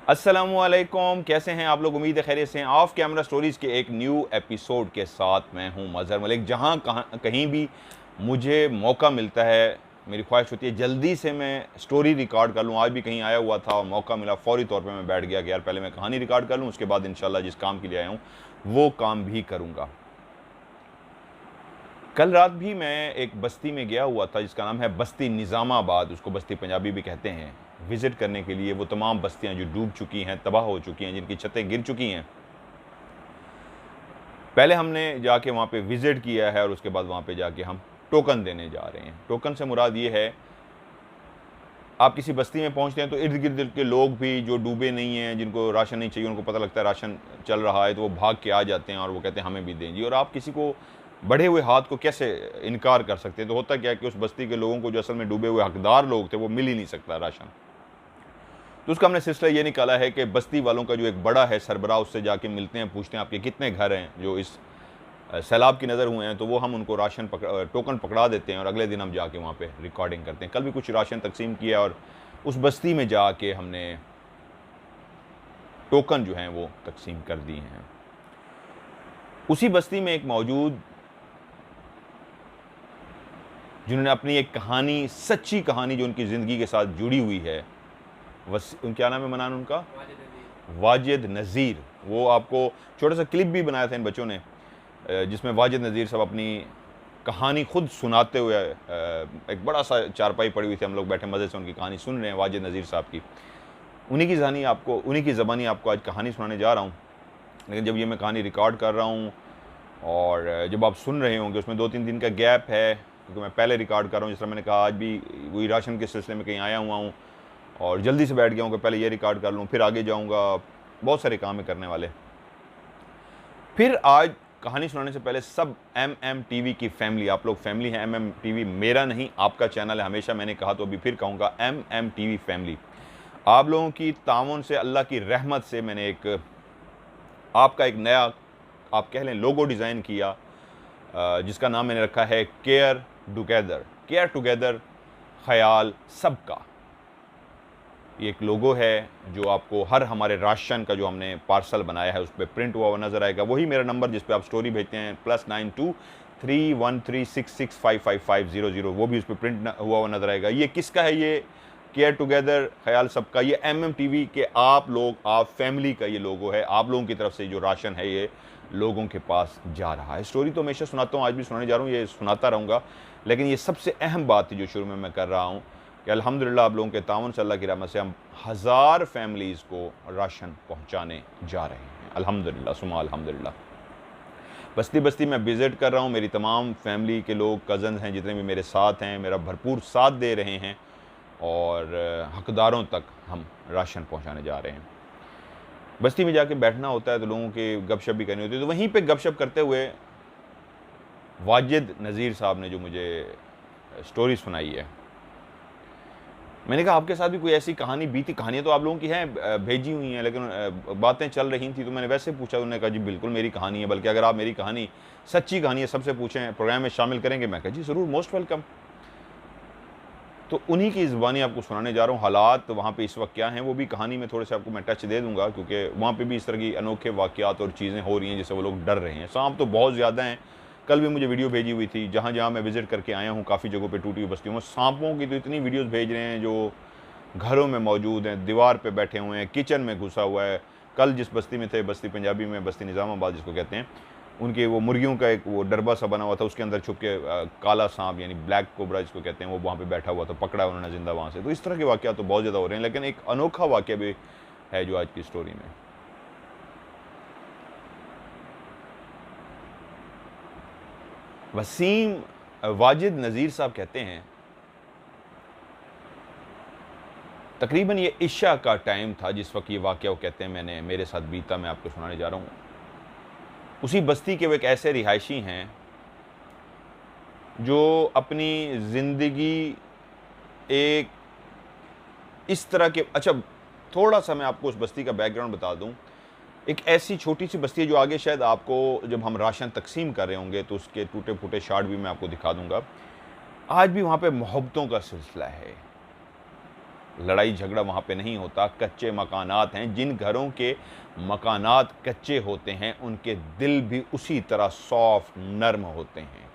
अस्सलामुअलैकुम, कैसे हैं आप लोग? उम्मीद है खैरियत से हैं। ऑफ कैमरा स्टोरीज़ के एक न्यू एपिसोड के साथ मैं हूं मज़हर मलिक। जहां कहीं भी मुझे मौका मिलता है, मेरी ख्वाहिश होती है जल्दी से मैं स्टोरी रिकॉर्ड कर लूं। आज भी कहीं आया हुआ था और मौका मिला, फ़ौरी तौर पे मैं बैठ गया कि यार पहले मैं कहानी रिकॉर्ड कर लूं, उसके बाद इंशाल्लाह जिस काम के लिए आया हूं वो काम भी करूँगा। कल रात भी मैं एक बस्ती में गया हुआ था जिसका नाम है बस्ती निज़ामाबाद, उसको बस्ती पंजाबी भी कहते हैं। विज़िट करने के लिए वो तमाम बस्तियां जो डूब चुकी हैं, तबाह हो चुकी हैं, जिनकी छतें गिर चुकी हैं। पहले हमने जाके वहाँ पे विज़िट किया है और उसके बाद वहाँ पे जाके हम टोकन देने जा रहे हैं। टोकन से मुराद ये है, आप किसी बस्ती में पहुँचते हैं तो इर्द-गिर्द के लोग भी जो डूबे नहीं हैं, जिनको राशन नहीं चाहिए, उनको पता लगता है राशन चल रहा है तो वो भाग के आ जाते हैं और वो कहते हैं हमें भी दें जी। और आप किसी को बढ़े हुए हाथ को कैसे इनकार कर सकते हैं? तो होता क्या है कि उस बस्ती के लोगों को जो असल में डूबे हुए हकदार लोग थे, वो मिल ही नहीं सकता राशन। तो उसका हमने सिलसिला ये निकाला है कि बस्ती वालों का जो एक बड़ा है सरबराह, उससे जाके मिलते हैं, पूछते हैं आपके कितने घर हैं जो इस सैलाब की नज़र हुए हैं, तो वो हम उनको टोकन पकड़ा देते हैं और अगले दिन हम जाके वहाँ पे रिकॉर्डिंग करते हैं। कल भी कुछ राशन तकसीम किया और उस बस्ती में जाके हमने टोकन जो हैं वो तकसीम कर दिए हैं। उसी बस्ती में एक मौजूद, जिन्होंने अपनी एक कहानी, सच्ची कहानी जो उनकी ज़िंदगी के साथ जुड़ी हुई है, क्या नाम है मनान उनका? वाजिद नज़ीर। वो आपको छोटा सा क्लिप भी बनाया था इन बच्चों ने, जिसमें वाजिद नज़ीर साहब अपनी कहानी खुद सुनाते हुए, एक बड़ा सा चारपाई पड़ी हुई थी, हम लोग बैठे मज़े से उनकी कहानी सुन रहे हैं वाजिद नज़ीर साहब की। उन्हीं की ज़बानी आपको आज कहानी सुनाने जा रहा हूँ। लेकिन जब ये मैं कहानी रिकॉर्ड कर रहा हूँ और जब आप सुन रहे होंगे, उसमें 2-3 दिन का गैप है, क्योंकि मैं पहले रिकॉर्ड कर रहा हूँ। जिस तरह मैंने कहा, आज भी वही राशन के सिलसिले में कहीं आया हुआ हूँ और जल्दी से बैठ गया हूँ कि पहले ये रिकॉर्ड कर लूँ, फिर आगे जाऊँगा, बहुत सारे काम है करने वाले। फिर आज कहानी सुनाने से पहले सब MMTV की फैमिली, आप लोग फैमिली हैं। MMTV मेरा नहीं, आपका चैनल है, हमेशा मैंने कहा तो अभी फिर कहूँगा, MMTV फैमिली, आप लोगों की ताउन से, अल्लाह की रहमत से मैंने आपका एक नया, आप कह लें, लोगो डिज़ाइन किया, जिसका नाम मैंने रखा है केयर टुगेदर। केयर टुगेदर, ख्याल सबका। ये एक लोगो है जो आपको हर हमारे राशन का जो हमने पार्सल बनाया है उस पर प्रिंट हुआ हुआ नज़र आएगा। वही मेरा नंबर जिस पे आप स्टोरी भेजते हैं, +92 313665550, वो भी उस पर प्रिंट हुआ हुआ नज़र आएगा। ये किसका है? ये केयर टुगेदर, ख्याल सबका। ये MMTV के आप लोग, आप फैमिली का ये लोगो है। आप लोगों की तरफ से जो राशन है ये लोगों के पास जा रहा है। स्टोरी तो हमेशा सुनाता हूँ, आज भी सुनाने जा रहा हूँ, ये सुनाता रहूँगा। लेकिन ये सबसे अहम बात थी जो शुरू में मैं कर रहा हूँ कि अल्हम्दुलिल्लाह आप लोगों के ताउन से, अल्लाह की रहमत से, हम 1000 फैमिलीज़ को राशन पहुँचाने जा रहे हैं। अल्हम्दुलिल्लाह सुमा अल्हम्दुलिल्लाह। बस्ती बस्ती मैं विज़िट कर रहा हूँ। मेरी तमाम फैमिली के लोग, कज़न हैं, जितने भी मेरे साथ हैं, मेरा भरपूर साथ दे रहे हैं और हकदारों तक हम राशन पहुँचाने जा रहे हैं। बस्ती में जाके बैठना होता है तो लोगों के गपशप भी करनी होती है। तो वहीं पे गपशप करते हुए वाजिद नज़ीर साहब ने जो मुझे स्टोरी सुनाई है, मैंने कहा आपके साथ भी कोई ऐसी कहानी बीती? कहानियाँ तो आप लोगों की हैं, भेजी हुई हैं, लेकिन बातें चल रही थी तो मैंने वैसे पूछा। उन्होंने कहा जी बिल्कुल मेरी कहानी है, बल्कि अगर आप मेरी कहानी, सच्ची कहानी है, सबसे पूछें प्रोग्राम में शामिल करेंगे। मैं कहा जी ज़रूर, मोस्ट वेलकम। तो उन्हीं की ज़बानी आपको सुनाने जा रहा हूँ। हालात वहाँ पे इस वक्त क्या हैं वो भी कहानी में थोड़े से आपको मैं टच दे दूँगा, क्योंकि वहाँ पे भी इस तरह की अनोखे वाक़यात और चीज़ें हो रही हैं जिससे वो लोग डर रहे हैं। सांप तो बहुत ज़्यादा हैं। कल भी मुझे वीडियो भेजी हुई थी, जहाँ मैं विज़िट करके आया हूँ, काफ़ी जगहों पे टूटी हुई बस्तियों में सांपों की तो इतनी वीडियोज़ भेज रहे हैं जो घरों में मौजूद हैं, दीवार पे बैठे हुए हैं, किचन में घुसा हुआ है। कल जिस बस्ती में थे, बस्ती पंजाबी में बस्ती निज़ामाबाद जिसको कहते हैं, उनके वो मुर्गियों का एक वो डरबा सा बना हुआ था, उसके अंदर छुप के काला सांप यानी ब्लैक कोबरा जिसको कहते हैं, वो वहाँ पे बैठा हुआ था, पकड़ा उन्होंने ज़िंदा वहाँ से। तो इस तरह के वाक़यात तो बहुत ज़्यादा हो रहे हैं, लेकिन एक अनोखा वाक़या भी है जो आज की स्टोरी में। वसीम वाजिद नज़ीर साहब कहते हैं, तकरीबन ये इशा का टाइम था जिस वक्त ये वाक़या, वो कहते हैं, मैंने मेरे साथ बीता, मैं आपको सुनाने जा रहा हूँ। उसी बस्ती के वो एक ऐसे रिहायशी हैं जो अपनी ज़िंदगी एक इस तरह के, अच्छा थोड़ा-सा मैं आपको उस बस्ती का बैकग्राउंड बता दूँ। एक ऐसी छोटी-सी बस्ती है जो आगे शायद आपको, जब हम राशन तकसीम कर रहे होंगे तो उसके टूटे-फूटे शार्ट भी मैं आपको दिखा दूँगा। आज भी वहाँ पे मोहब्बतों का सिलसिला है। लड़ाई झगड़ा वहाँ पे नहीं होता, कच्चे मकानात हैं। जिन घरों के मकानात कच्चे होते हैं उनके दिल भी उसी तरह सॉफ्ट नर्म होते हैं,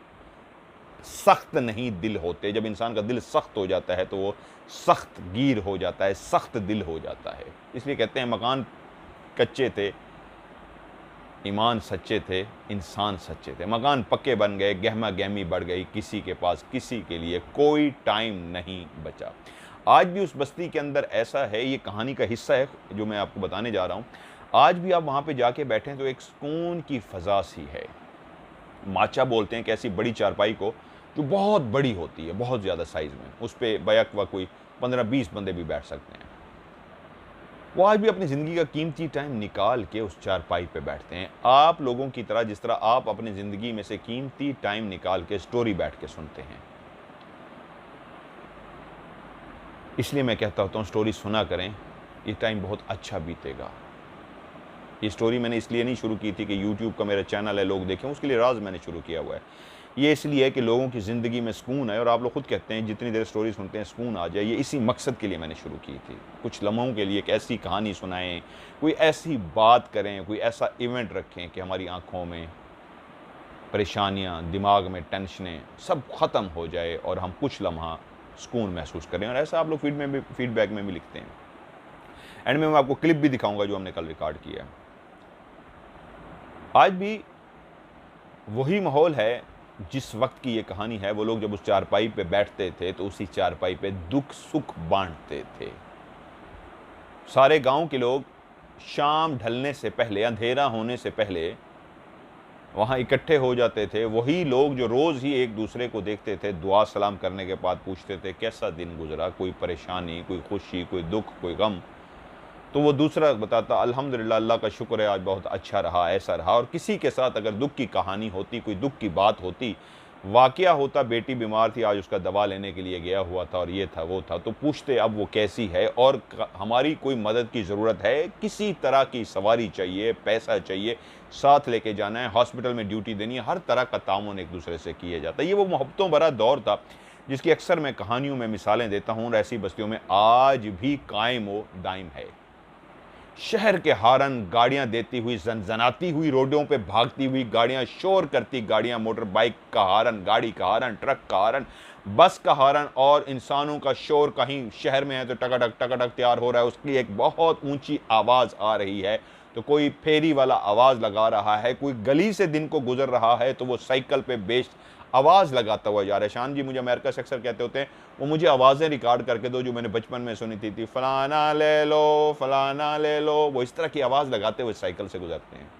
सख्त नहीं दिल होते। जब इंसान का दिल सख्त हो जाता है तो वो सख्त गिर हो जाता है, सख्त दिल हो जाता है। इसलिए कहते हैं मकान कच्चे थे, ईमान सच्चे थे, इंसान सच्चे थे। मकान पक्के बन गए, गहमा गहमी बढ़ गई, किसी के पास किसी के लिए कोई टाइम नहीं बचा। आज भी उस बस्ती के अंदर ऐसा है, ये कहानी का हिस्सा है जो मैं आपको बताने जा रहा हूँ। आज भी आप वहाँ पे जाके बैठें तो एक सुकून की फ़ज़ा सी है। माचा बोलते हैं कि ऐसी बड़ी चारपाई को जो बहुत बड़ी होती है, बहुत ज़्यादा साइज़ में, उस पर बैक व कोई 15-20 बंदे भी बैठ सकते हैं। वो आज भी अपनी ज़िंदगी का कीमती टाइम निकाल के उस चारपाई पे बैठते हैं, आप लोगों की तरह, जिस तरह आप अपनी ज़िंदगी में से कीमती टाइम निकाल के स्टोरी बैठ के सुनते हैं। इसलिए मैं कहता होता हूँ स्टोरी सुना करें, ये टाइम बहुत अच्छा बीतेगा। ये स्टोरी मैंने इसलिए नहीं शुरू की थी कि यूट्यूब का मेरा चैनल है लोग देखें, उसके लिए राज मैंने शुरू किया हुआ है। ये इसलिए है कि लोगों की ज़िंदगी में सुकून है, और आप लोग खुद कहते हैं जितनी देर स्टोरी सुनते हैं सुकून आ जाए। ये इसी मकसद के लिए मैंने शुरू की थी, कुछ लम्हों के लिए एक ऐसी कहानी सुनाएं, कोई ऐसी बात करें, कोई ऐसा इवेंट रखें कि हमारी आँखों में परेशानियाँ, दिमाग में टेंशनें सब ख़त्म हो जाए और हम कुछ लम्हा सुकून महसूस करें। और ऐसा आप लोग फीडबैक में भी लिखते हैं। एंड में मैं आपको क्लिप भी दिखाऊंगा जो हमने कल रिकॉर्ड किया है। आज भी वही माहौल है जिस वक्त की ये कहानी है। वो लोग जब उस चारपाई पे बैठते थे तो उसी चारपाई पे दुख सुख बांटते थे। सारे गांव के लोग शाम ढलने से पहले, अंधेरा होने से पहले वहाँ इकट्ठे हो जाते थे। वही लोग जो रोज़ ही एक दूसरे को देखते थे, दुआ सलाम करने के बाद पूछते थे कैसा दिन गुजरा, कोई परेशानी, कोई खुशी, कोई दुख, कोई गम। तो वो दूसरा बताता अल्हम्दुलिल्लाह, अल्लाह का शुक्र है आज बहुत अच्छा रहा, ऐसा रहा। और किसी के साथ अगर दुख की कहानी होती, कोई दुख की बात होती, वाक़या होता, बेटी बीमार थी, आज उसका दवा लेने के लिए गया हुआ था और ये था वो था, तो पूछते अब वो कैसी है और हमारी कोई मदद की ज़रूरत है, किसी तरह की सवारी चाहिए, पैसा चाहिए, साथ लेके जाना है, हॉस्पिटल में ड्यूटी देनी है, हर तरह का ताउन एक दूसरे से किया जाता है। ये वो मोहब्बतों भरा दौर था जिसकी अक्सर मैं कहानियों में मिसालें देता हूँ, और ऐसी बस्तियों में आज भी कायम व दायम है। शहर के हारन, गाड़ियां देती हुई, जनजनाती हुई रोडों पे भागती हुई गाड़ियां, शोर करती गाड़ियां, मोटर बाइक का हारन, गाड़ी का हारन, ट्रक का हारन, बस का हारन, और इंसानों का शोर। कहीं शहर में है तो टकाटक टकाटक तैयार हो रहा है, उसकी एक बहुत ऊंची आवाज़ आ रही है, तो कोई फेरी वाला आवाज़ लगा रहा है, कोई गली से दिन को गुजर रहा है तो वो साइकिल पे बेच आवाज़ लगाता हुआ जा रहा है। शान जी मुझे अमेरिका से अक्सर कहते होते हैं वो मुझे आवाज़ें रिकॉर्ड करके दो जो मैंने बचपन में सुनी थी फलाना ले लो, फलाना ले लो। वो इस तरह की आवाज़ लगाते हुए साइकिल से गुजरते हैं।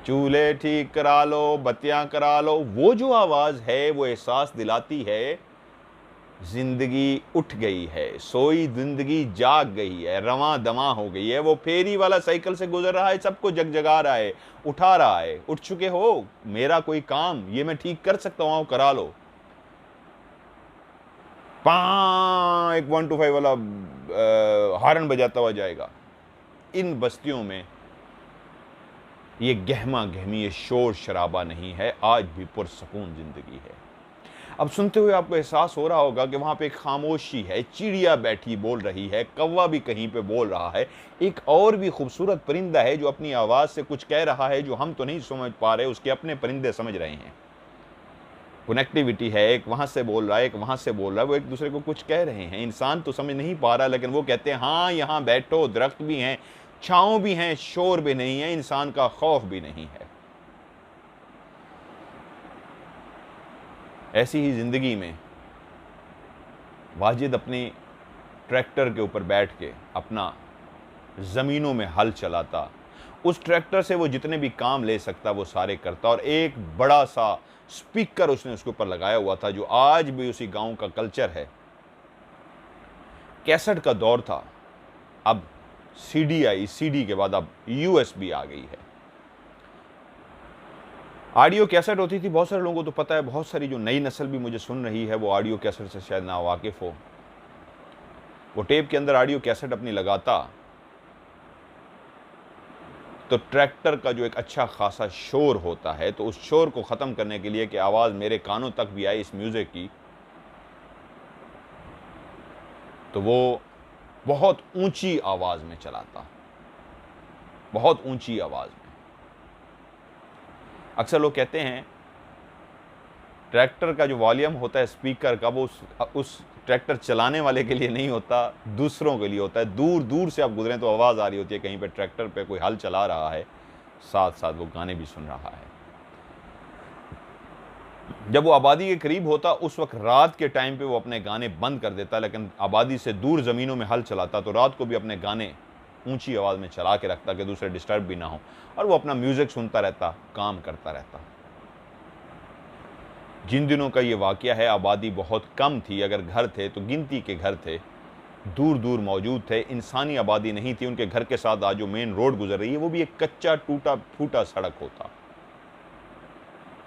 चूल्हे ठीक करा लो, बत्तियां करा लो, वो जो आवाज़ है वो एहसास दिलाती है जिंदगी उठ गई है, सोई जिंदगी जाग गई है, रवां दमा हो गई है। वो फेरी वाला साइकिल से गुजर रहा है, सबको जगजगा रहा है, उठा रहा है, उठ चुके हो, मेरा कोई काम ये मैं ठीक कर सकता हूं, करा लो। एक 125 वाला हारन बजाता हुआ जाएगा। इन बस्तियों में ये गहमा गहमी, ये शोर शराबा नहीं है, आज भी पुरसकून जिंदगी है। अब सुनते हुए आपको एहसास हो रहा होगा कि वहाँ पे एक खामोशी है, चिड़िया बैठी बोल रही है, कौवा भी कहीं पे बोल रहा है, एक और भी खूबसूरत परिंदा है जो अपनी आवाज़ से कुछ कह रहा है जो हम तो नहीं समझ पा रहे, उसके अपने परिंदे समझ रहे हैं। कनेक्टिविटी है, एक वहाँ से बोल रहा है, एक वहाँ से बोल रहा है, वो एक दूसरे को कुछ कह रहे हैं। इंसान तो समझ नहीं पा रहा, लेकिन वो कहते हैं हाँ यहाँ बैठो, दरख्त भी हैं, छाँव भी हैं, शोर भी नहीं है, इंसान का खौफ भी नहीं है। ऐसी ही ज़िंदगी में वाजिद अपने ट्रैक्टर के ऊपर बैठ के अपना ज़मीनों में हल चलाता, उस ट्रैक्टर से वो जितने भी काम ले सकता वो सारे करता, और एक बड़ा सा स्पीकर उसने उसके ऊपर लगाया हुआ था जो आज भी उसी गांव का कल्चर है। कैसेट का दौर था, अब सीडी आई, सीडी के बाद अब यूएसबी आ गई है। ऑडियो कैसेट होती थी, बहुत सारे लोगों को तो पता है, बहुत सारी जो नई नस्ल भी मुझे सुन रही है वो ऑडियो कैसेट से शायद ना वाकिफ़ हो। वो टेप के अंदर ऑडियो कैसेट अपनी लगाता तो ट्रैक्टर का जो एक अच्छा खासा शोर होता है, तो उस शोर को ख़त्म करने के लिए कि आवाज़ मेरे कानों तक भी आए इस म्यूज़िक की, तो वो बहुत ऊंची आवाज़ में चलाता, बहुत ऊंची आवाज़ में। अक्सर लोग कहते हैं ट्रैक्टर का जो वॉल्यूम होता है स्पीकर का, वो उस ट्रैक्टर चलाने वाले के लिए नहीं होता, दूसरों के लिए होता है। दूर दूर से आप गुजरें तो आवाज़ आ रही होती है, कहीं पे ट्रैक्टर पे कोई हल चला रहा है, साथ साथ वो गाने भी सुन रहा है। जब वो आबादी के करीब होता, उस वक्त रात के टाइम पे वो अपने गाने बंद कर देता, लेकिन आबादी से दूर ज़मीनों में हल चलाता तो रात को भी अपने गाने ऊंची आवाज़ में चला के रखता कि दूसरे डिस्टर्ब भी ना हो, और वो अपना म्यूज़िक सुनता रहता, काम करता रहता। जिन दिनों का ये वाक़या है, आबादी बहुत कम थी, अगर घर थे तो गिनती के घर थे, दूर दूर मौजूद थे, इंसानी आबादी नहीं थी। उनके घर के साथ आज जो मेन रोड गुजर रही है वो भी एक कच्चा टूटा फूटा सड़क होता।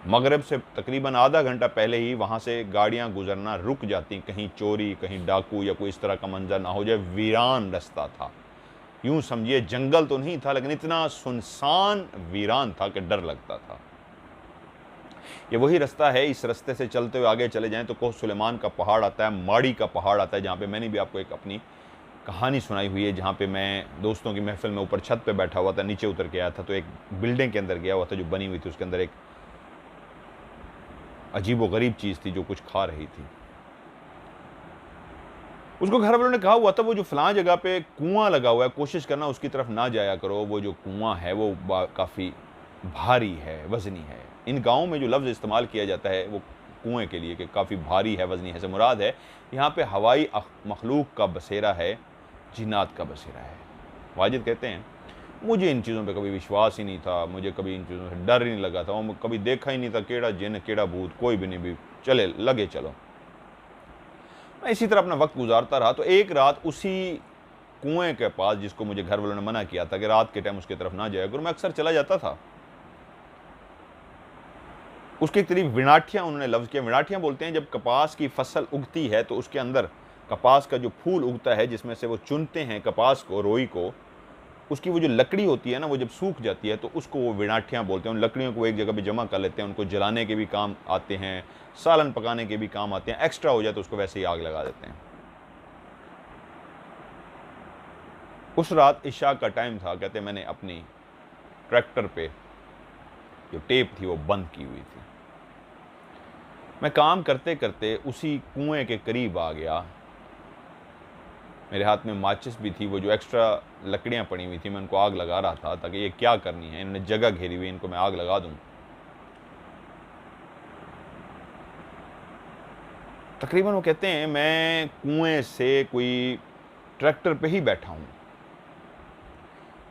मगरिब से तकरीबन आधा घंटा पहले ही वहाँ से गाड़ियाँ गुजरना रुक जाती, कहीं चोरी, कहीं डाकू या कोई इस तरह का मंजर ना हो जाए। वीरान रास्ता था, यूँ समझिए जंगल तो नहीं था, लेकिन इतना सुनसान वीरान था कि डर लगता था। ये वही रास्ता है, इस रास्ते से चलते हुए आगे चले जाएं तो कोह सुलेमान का पहाड़ आता है, माड़ी का पहाड़ आता है, जहाँ पे मैंने भी आपको एक अपनी कहानी सुनाई हुई है, जहाँ पे मैं दोस्तों की महफिल में ऊपर छत पे बैठा हुआ था, नीचे उतर के आया था, तो एक बिल्डिंग के अंदर गया हुआ था जो बनी हुई थी, उसके अंदर एक अजीब व गरीब चीज़ थी जो कुछ खा रही थी। उसको घर वालों ने कहा हुआ था वो जो फलां जगह पे कुआं लगा हुआ है, कोशिश करना उसकी तरफ ना जाया करो, वो जो कुआं है वो काफ़ी भारी है, वज़नी है। इन गाँवों में जो लफ्ज़ इस्तेमाल किया जाता है वो कुएं के लिए कि काफ़ी भारी है, वज़नी है, से मुराद है यहाँ पे हवाई मखलूक का बसेरा है, जिन्नात का बसेरा है। वाजिद कहते हैं मुझे इन चीज़ों पे कभी विश्वास ही नहीं था, मुझे कभी इन चीज़ों से डर ही नहीं लगा था, और कभी देखा ही नहीं था केड़ा जिन केड़ा भूत, कोई भी नहीं, भी चले लगे चलो। मैं इसी तरह अपना वक्त गुजारता रहा। तो एक रात उसी कुएं के पास, जिसको मुझे घर वालों ने मना किया था कि रात के टाइम उसकी तरफ ना जाया करो, मैं अक्सर चला जाता था। उसके करीब विनाठियाँ उन्होंने लफ्ज़ किया। विनाठियाँ बोलते हैं जब कपास की फसल उगती है तो उसके अंदर कपास का जो फूल उगता है, जिसमें से वो चुनते हैं कपास को, रोई को, उसकी वो जो लकड़ी होती है ना, वो जब सूख जाती है तो उसको वो विनाठियाँ बोलते हैं। उन लकड़ियों को एक जगह पे जमा कर लेते हैं, उनको जलाने के भी काम आते हैं, सालन पकाने के भी काम आते हैं, एक्स्ट्रा हो जाए तो उसको वैसे ही आग लगा देते हैं। उस रात इशा का टाइम था, कहते मैंने अपनी ट्रैक्टर पे जो टेप थी वो बंद की हुई थी। मैं काम करते करते उसी कुएं के करीब आ गया। मेरे हाथ में माचिस भी थी, वो जो एक्स्ट्रा लकड़ियाँ पड़ी हुई थी, मैं उनको आग लगा रहा था ताकि ये क्या करनी है, इन्होंने जगह घेरी हुई, इनको मैं आग लगा दूं। तकरीबन वो कहते हैं मैं कुएं से कोई ट्रैक्टर पे ही बैठा हूँ,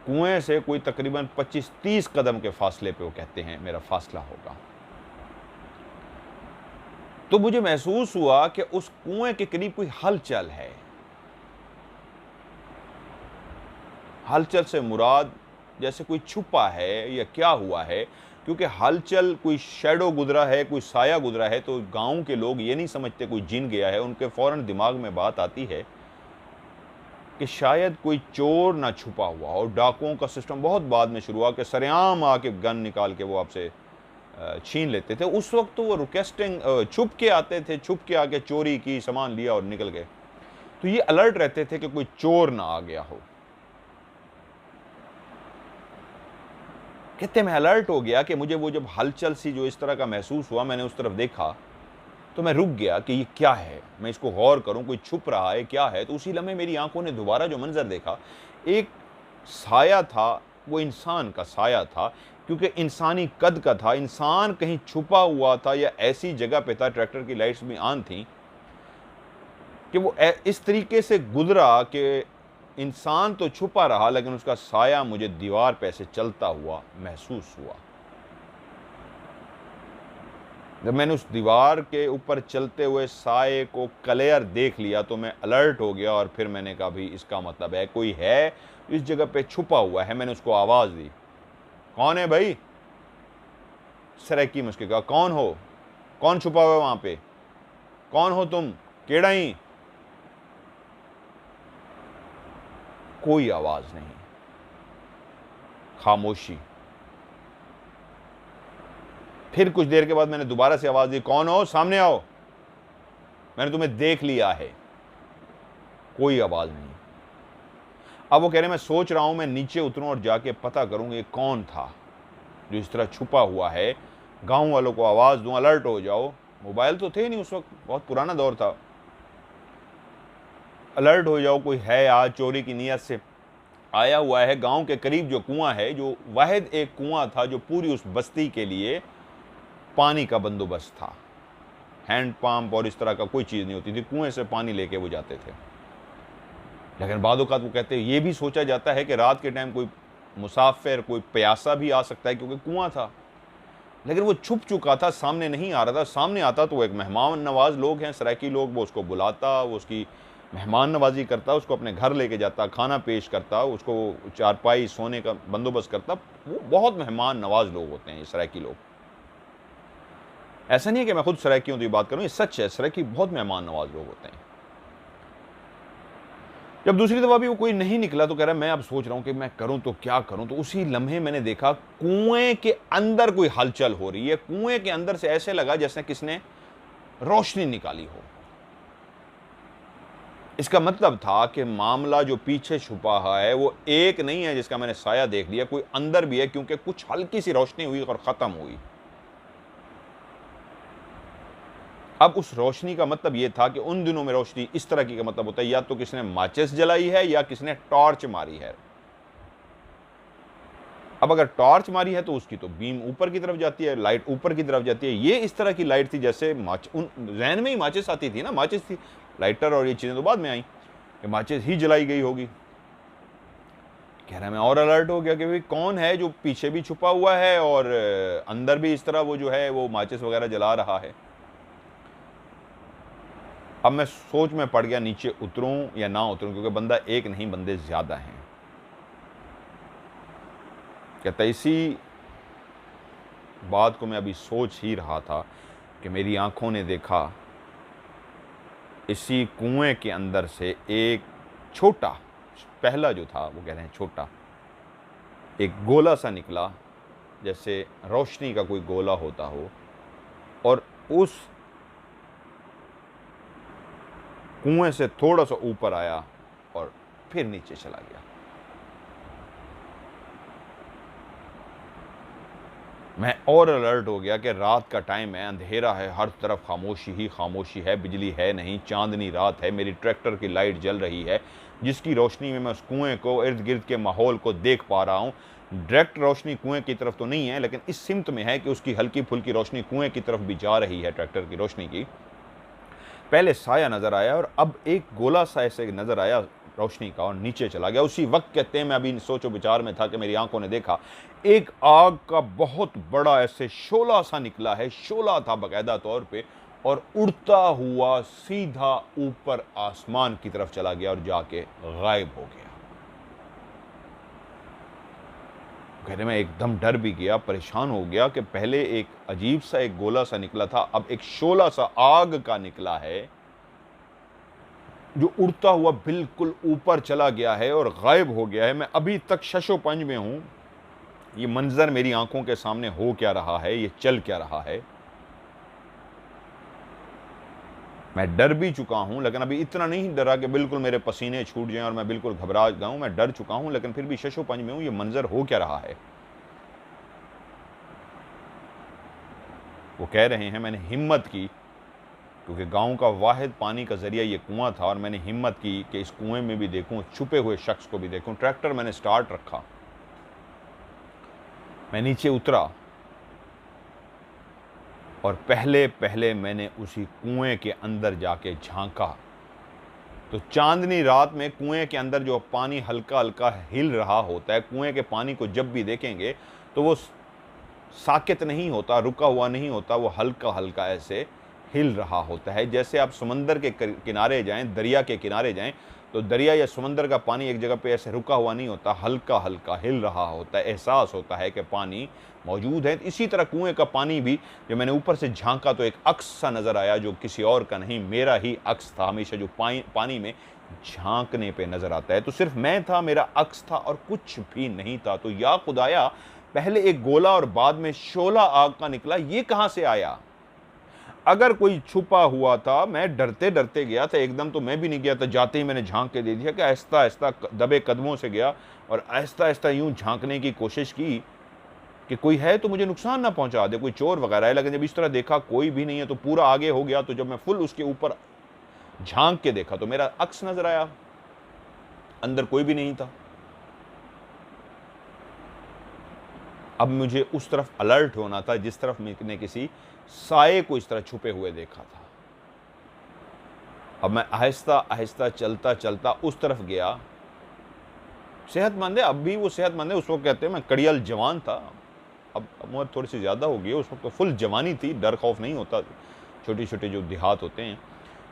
कुएं से कोई तकरीबन 25-30 कदम के फासले पे वो कहते हैं मेरा फासला होगा। तो मुझे महसूस हुआ कि उस कुएं के करीब कोई हलचल है। हलचल से मुराद जैसे कोई छुपा है या क्या हुआ है, क्योंकि हलचल कोई शैडो गुजरा है, कोई साया गुजरा है, तो गांव के लोग ये नहीं समझते कोई जिन गया है, उनके फौरन दिमाग में बात आती है कि शायद कोई चोर ना छुपा हुआ। और डाकुओं का सिस्टम बहुत बाद में शुरू हुआ कि सरेआम आके गन निकाल के वो आपसे छीन लेते थे। उस वक्त तो वो रिक्वेस्टिंग छुप के आते थे, छुप के आके चोरी की, सामान लिया और निकल गए। तो ये अलर्ट रहते थे कि कोई चोर ना आ गया हो। कहते मैं अलर्ट हो गया कि मुझे वो जब हलचल सी जो इस तरह का महसूस हुआ, मैंने उस तरफ देखा तो मैं रुक गया कि ये क्या है, मैं इसको गौर करूं, कोई छुप रहा है, क्या है। तो उसी लम्हे मेरी आंखों ने दोबारा जो मंजर देखा, एक साया था, वो इंसान का साया था, क्योंकि इंसानी कद का था, इंसान कहीं छुपा हुआ था या ऐसी जगह पे था, ट्रैक्टर की लाइट्स भी ऑन थी, कि वो इस तरीके से गुजरा कि इंसान तो छुपा रहा लेकिन उसका साया मुझे दीवार पे से चलता हुआ महसूस हुआ। जब मैंने उस दीवार के ऊपर चलते हुए साये को क्लियर देख लिया तो मैं अलर्ट हो गया, और फिर मैंने कहा भी इसका मतलब है कोई है इस जगह पे छुपा हुआ है। मैंने उसको आवाज़ दी, कौन है भाई? सराइकी मुझके कहा, कौन हो, कौन छुपा हुआ है वहाँ पे, कौन हो तुम, केड़ा ही? कोई आवाज़ नहीं, खामोशी। फिर कुछ देर के बाद मैंने दोबारा से आवाज़ दी, कौन हो, सामने आओ, मैंने तुम्हें देख लिया है। कोई आवाज़ नहीं। अब वो कह रहे हैं मैं सोच रहा हूँ मैं नीचे उतरूँ और जाके पता करूँ ये कौन था जो इस तरह छुपा हुआ है, गाँव वालों को आवाज़ दूँ, अलर्ट हो जाओ। मोबाइल तो थे नहीं उस वक्त, बहुत पुराना दौर था। अलर्ट हो जाओ, कोई है आज चोरी की नीयत से आया हुआ है। गांव के करीब जो कुआं है, जो वाहिद एक कुआं था जो पूरी उस बस्ती के लिए पानी का बंदोबस्त था। हैंड पंप और इस तरह का कोई चीज़ नहीं होती थी, कुएं से पानी लेके वो जाते थे। लेकिन बादों का वो कहते हैं ये भी सोचा जाता है कि रात के टाइम कोई मुसाफिर, कोई प्यासा भी आ सकता है क्योंकि कुआं था। लेकिन वो छुप चुका था, सामने नहीं आ रहा था। सामने आता तो वो एक मेहमान नवाज लोग हैं, सराइकी लोग, वो उसको बुलाता, वो उसकी मेहमान नवाजी करता, उसको अपने घर लेके जाता, खाना पेश करता, उसको चारपाई सोने का बंदोबस्त करता। वो बहुत मेहमान नवाज लोग होते हैं ये सराइकी लोग। ऐसा नहीं है कि मैं खुद सराइकियों की बात करूं, ये सच है, सराइकी बहुत मेहमान नवाज लोग होते हैं। जब दूसरी दफा भी वो कोई नहीं निकला तो कह रहा है मैं अब सोच रहा हूं कि मैं करूं तो क्या करूं। तो उसी लम्हे मैंने देखा कुएं के अंदर कोई हलचल हो रही है। कुएं के अंदर से ऐसे लगा जैसे किसने रोशनी निकाली हो। इसका मतलब था कि मामला जो पीछे छुपा है वो एक नहीं है जिसका मैंने साया देख लिया, कोई अंदर भी है, क्योंकि कुछ हल्की सी रोशनी हुई और खत्म हुई। अब उस रोशनी का मतलब यह था कि उन दिनों में रोशनी इस तरह की का मतलब होता है या तो किसने माचिस जलाई है या किसने टॉर्च मारी है। अब अगर टॉर्च मारी है तो उसकी तो बीम ऊपर की तरफ जाती है, लाइट ऊपर की तरफ जाती है। ये इस तरह की लाइट थी जैसे जहन में ही माचिस आती थी ना, माचिस थी। लाइटर और ये चीजें तो बाद में आई कि माचिस ही जलाई गई होगी। कह रहा मैं और अलर्ट हो गया कि भाई कौन है जो पीछे भी छुपा हुआ है और अंदर भी इस तरह वो जो है वो माचिस वगैरह जला रहा है। अब मैं सोच में पड़ गया नीचे उतरूं या ना उतरूं, क्योंकि बंदा एक नहीं, बंदे ज्यादा हैं। कहता इसी बात को मैं अभी सोच ही रहा था कि मेरी आंखों ने देखा इसी कुएं के अंदर से एक छोटा, पहला जो था वो कह रहे हैं छोटा, एक गोला सा निकला जैसे रोशनी का कोई गोला होता हो, और उस कुएं से थोड़ा सा ऊपर आया और फिर नीचे चला गया। मैं और अलर्ट हो गया कि रात का टाइम है, अंधेरा है, हर तरफ खामोशी ही खामोशी है, बिजली है नहीं, चांदनी रात है। मेरी ट्रैक्टर की लाइट जल रही है जिसकी रोशनी में मैं उस कुएं को, इर्द गिर्द के माहौल को देख पा रहा हूँ। डायरेक्ट रोशनी कुएं की तरफ तो नहीं है, लेकिन इस सिमत में है कि उसकी हल्की फुल्की रोशनी कुएं की तरफ भी जा रही है, ट्रैक्टर की रोशनी की। पहले साया नजर आया और अब एक गोला सा ऐसे नजर आया रोशनी का और नीचे चला गया। उसी वक्त कहते हैं मैं अभी सोचो विचार में था कि मेरी आंखों ने देखा एक आग का बहुत बड़ा ऐसे शोला सा निकला है, शोला था बाकायदा तौर पे, और उड़ता हुआ सीधा ऊपर आसमान की तरफ चला गया और जाके गायब हो गया। कहते मैं एकदम डर भी गया, परेशान हो गया कि पहले एक अजीब सा एक गोला सा निकला था, अब एक शोला सा आग का निकला है जो उड़ता हुआ बिल्कुल ऊपर चला गया है और गायब हो गया है। मैं अभी तक शशोपंज में हूं, ये मंजर मेरी आंखों के सामने हो क्या रहा है, ये चल क्या रहा है। मैं डर भी चुका हूं, लेकिन अभी इतना नहीं डरा कि बिल्कुल मेरे पसीने छूट जाएं और मैं बिल्कुल घबरा जाऊं। मैं डर चुका हूं, लेकिन फिर भी शशोपंज में हूं, ये मंजर हो क्या रहा है। वो कह रहे हैं मैंने हिम्मत की, क्योंकि गांव का वाहिद पानी का जरिया ये कुआं था, और मैंने हिम्मत की कि इस कुएं में भी देखूं, छुपे हुए शख्स को भी देखूं। ट्रैक्टर मैंने स्टार्ट रखा, मैं नीचे उतरा और पहले पहले मैंने उसी कुएं के अंदर जाके झांका तो चांदनी रात में कुएं के अंदर जो पानी हल्का हल्का हिल रहा होता है, कुएं के पानी को जब भी देखेंगे तो वो साकित नहीं होता, रुका हुआ नहीं होता, वो हल्का हल्का ऐसे हिल रहा होता है। जैसे आप समंदर के किनारे जाएं, दरिया के किनारे जाएं, तो दरिया या समंदर का पानी एक जगह पे ऐसे रुका हुआ नहीं होता, हल्का हल्का हिल रहा होता है, एहसास होता है कि पानी मौजूद है। इसी तरह कुएं का पानी भी जब मैंने ऊपर से झांका तो एक अक्स सा नज़र आया जो किसी और का नहीं, मेरा ही अक्स था। हमेशा जो पानी में झांकने पे नज़र आता है तो सिर्फ मैं था, मेरा अक्स था और कुछ भी नहीं था। तो या खुदाया, पहले एक गोला और बाद में शोला आग का निकला, ये कहाँ से आया। अगर कोई छुपा हुआ था, मैं डरते डरते गया था, एकदम तो मैं भी नहीं गया था, जाते ही मैंने झांक के दे दिया कि आहिस्ता आहिस्ता दबे कदमों से गया और आहिस्ता आहिस्ता यूं झांकने की कोशिश की कि कोई है तो मुझे नुकसान ना पहुंचा दे, कोई चोर वगैरह है। लेकिन जब इस तरह देखा कोई भी नहीं है तो पूरा आगे हो गया। तो जब मैं फुल उसके ऊपर झांक के देखा तो मेरा अक्स नजर आया, अंदर कोई भी नहीं था। अब मुझे उस तरफ अलर्ट होना था जिस तरफ मैंने किसी साये को इस तरह छुपे हुए देखा था। अब मैं आहिस्ता आहिस्ता चलता चलता उस तरफ गया। सेहतमंद है, अब भी वो सेहतमंद है। उस वक्त कहते हैं मैं कड़ियल जवान था, अब उम्र थोड़ी सी ज़्यादा हो गई है, उस वक्त तो फुल जवानी थी, डर खौफ नहीं होता, छोटे छोटे जो देहात होते हैं।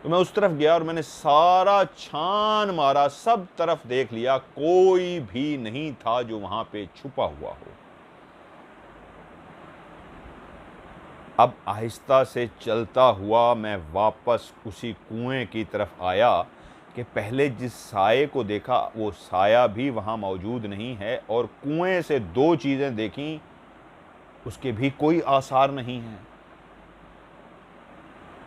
तो मैं उस तरफ गया और मैंने सारा छान मारा, सब तरफ देख लिया, कोई भी नहीं था जो वहां पे छुपा हुआ हो। अब आहिस्ता से चलता हुआ मैं वापस उसी कुएं की तरफ आया कि पहले जिस साये को देखा वो साया भी वहां मौजूद नहीं है, और कुएं से दो चीज़ें देखी, उसके भी कोई आसार नहीं है।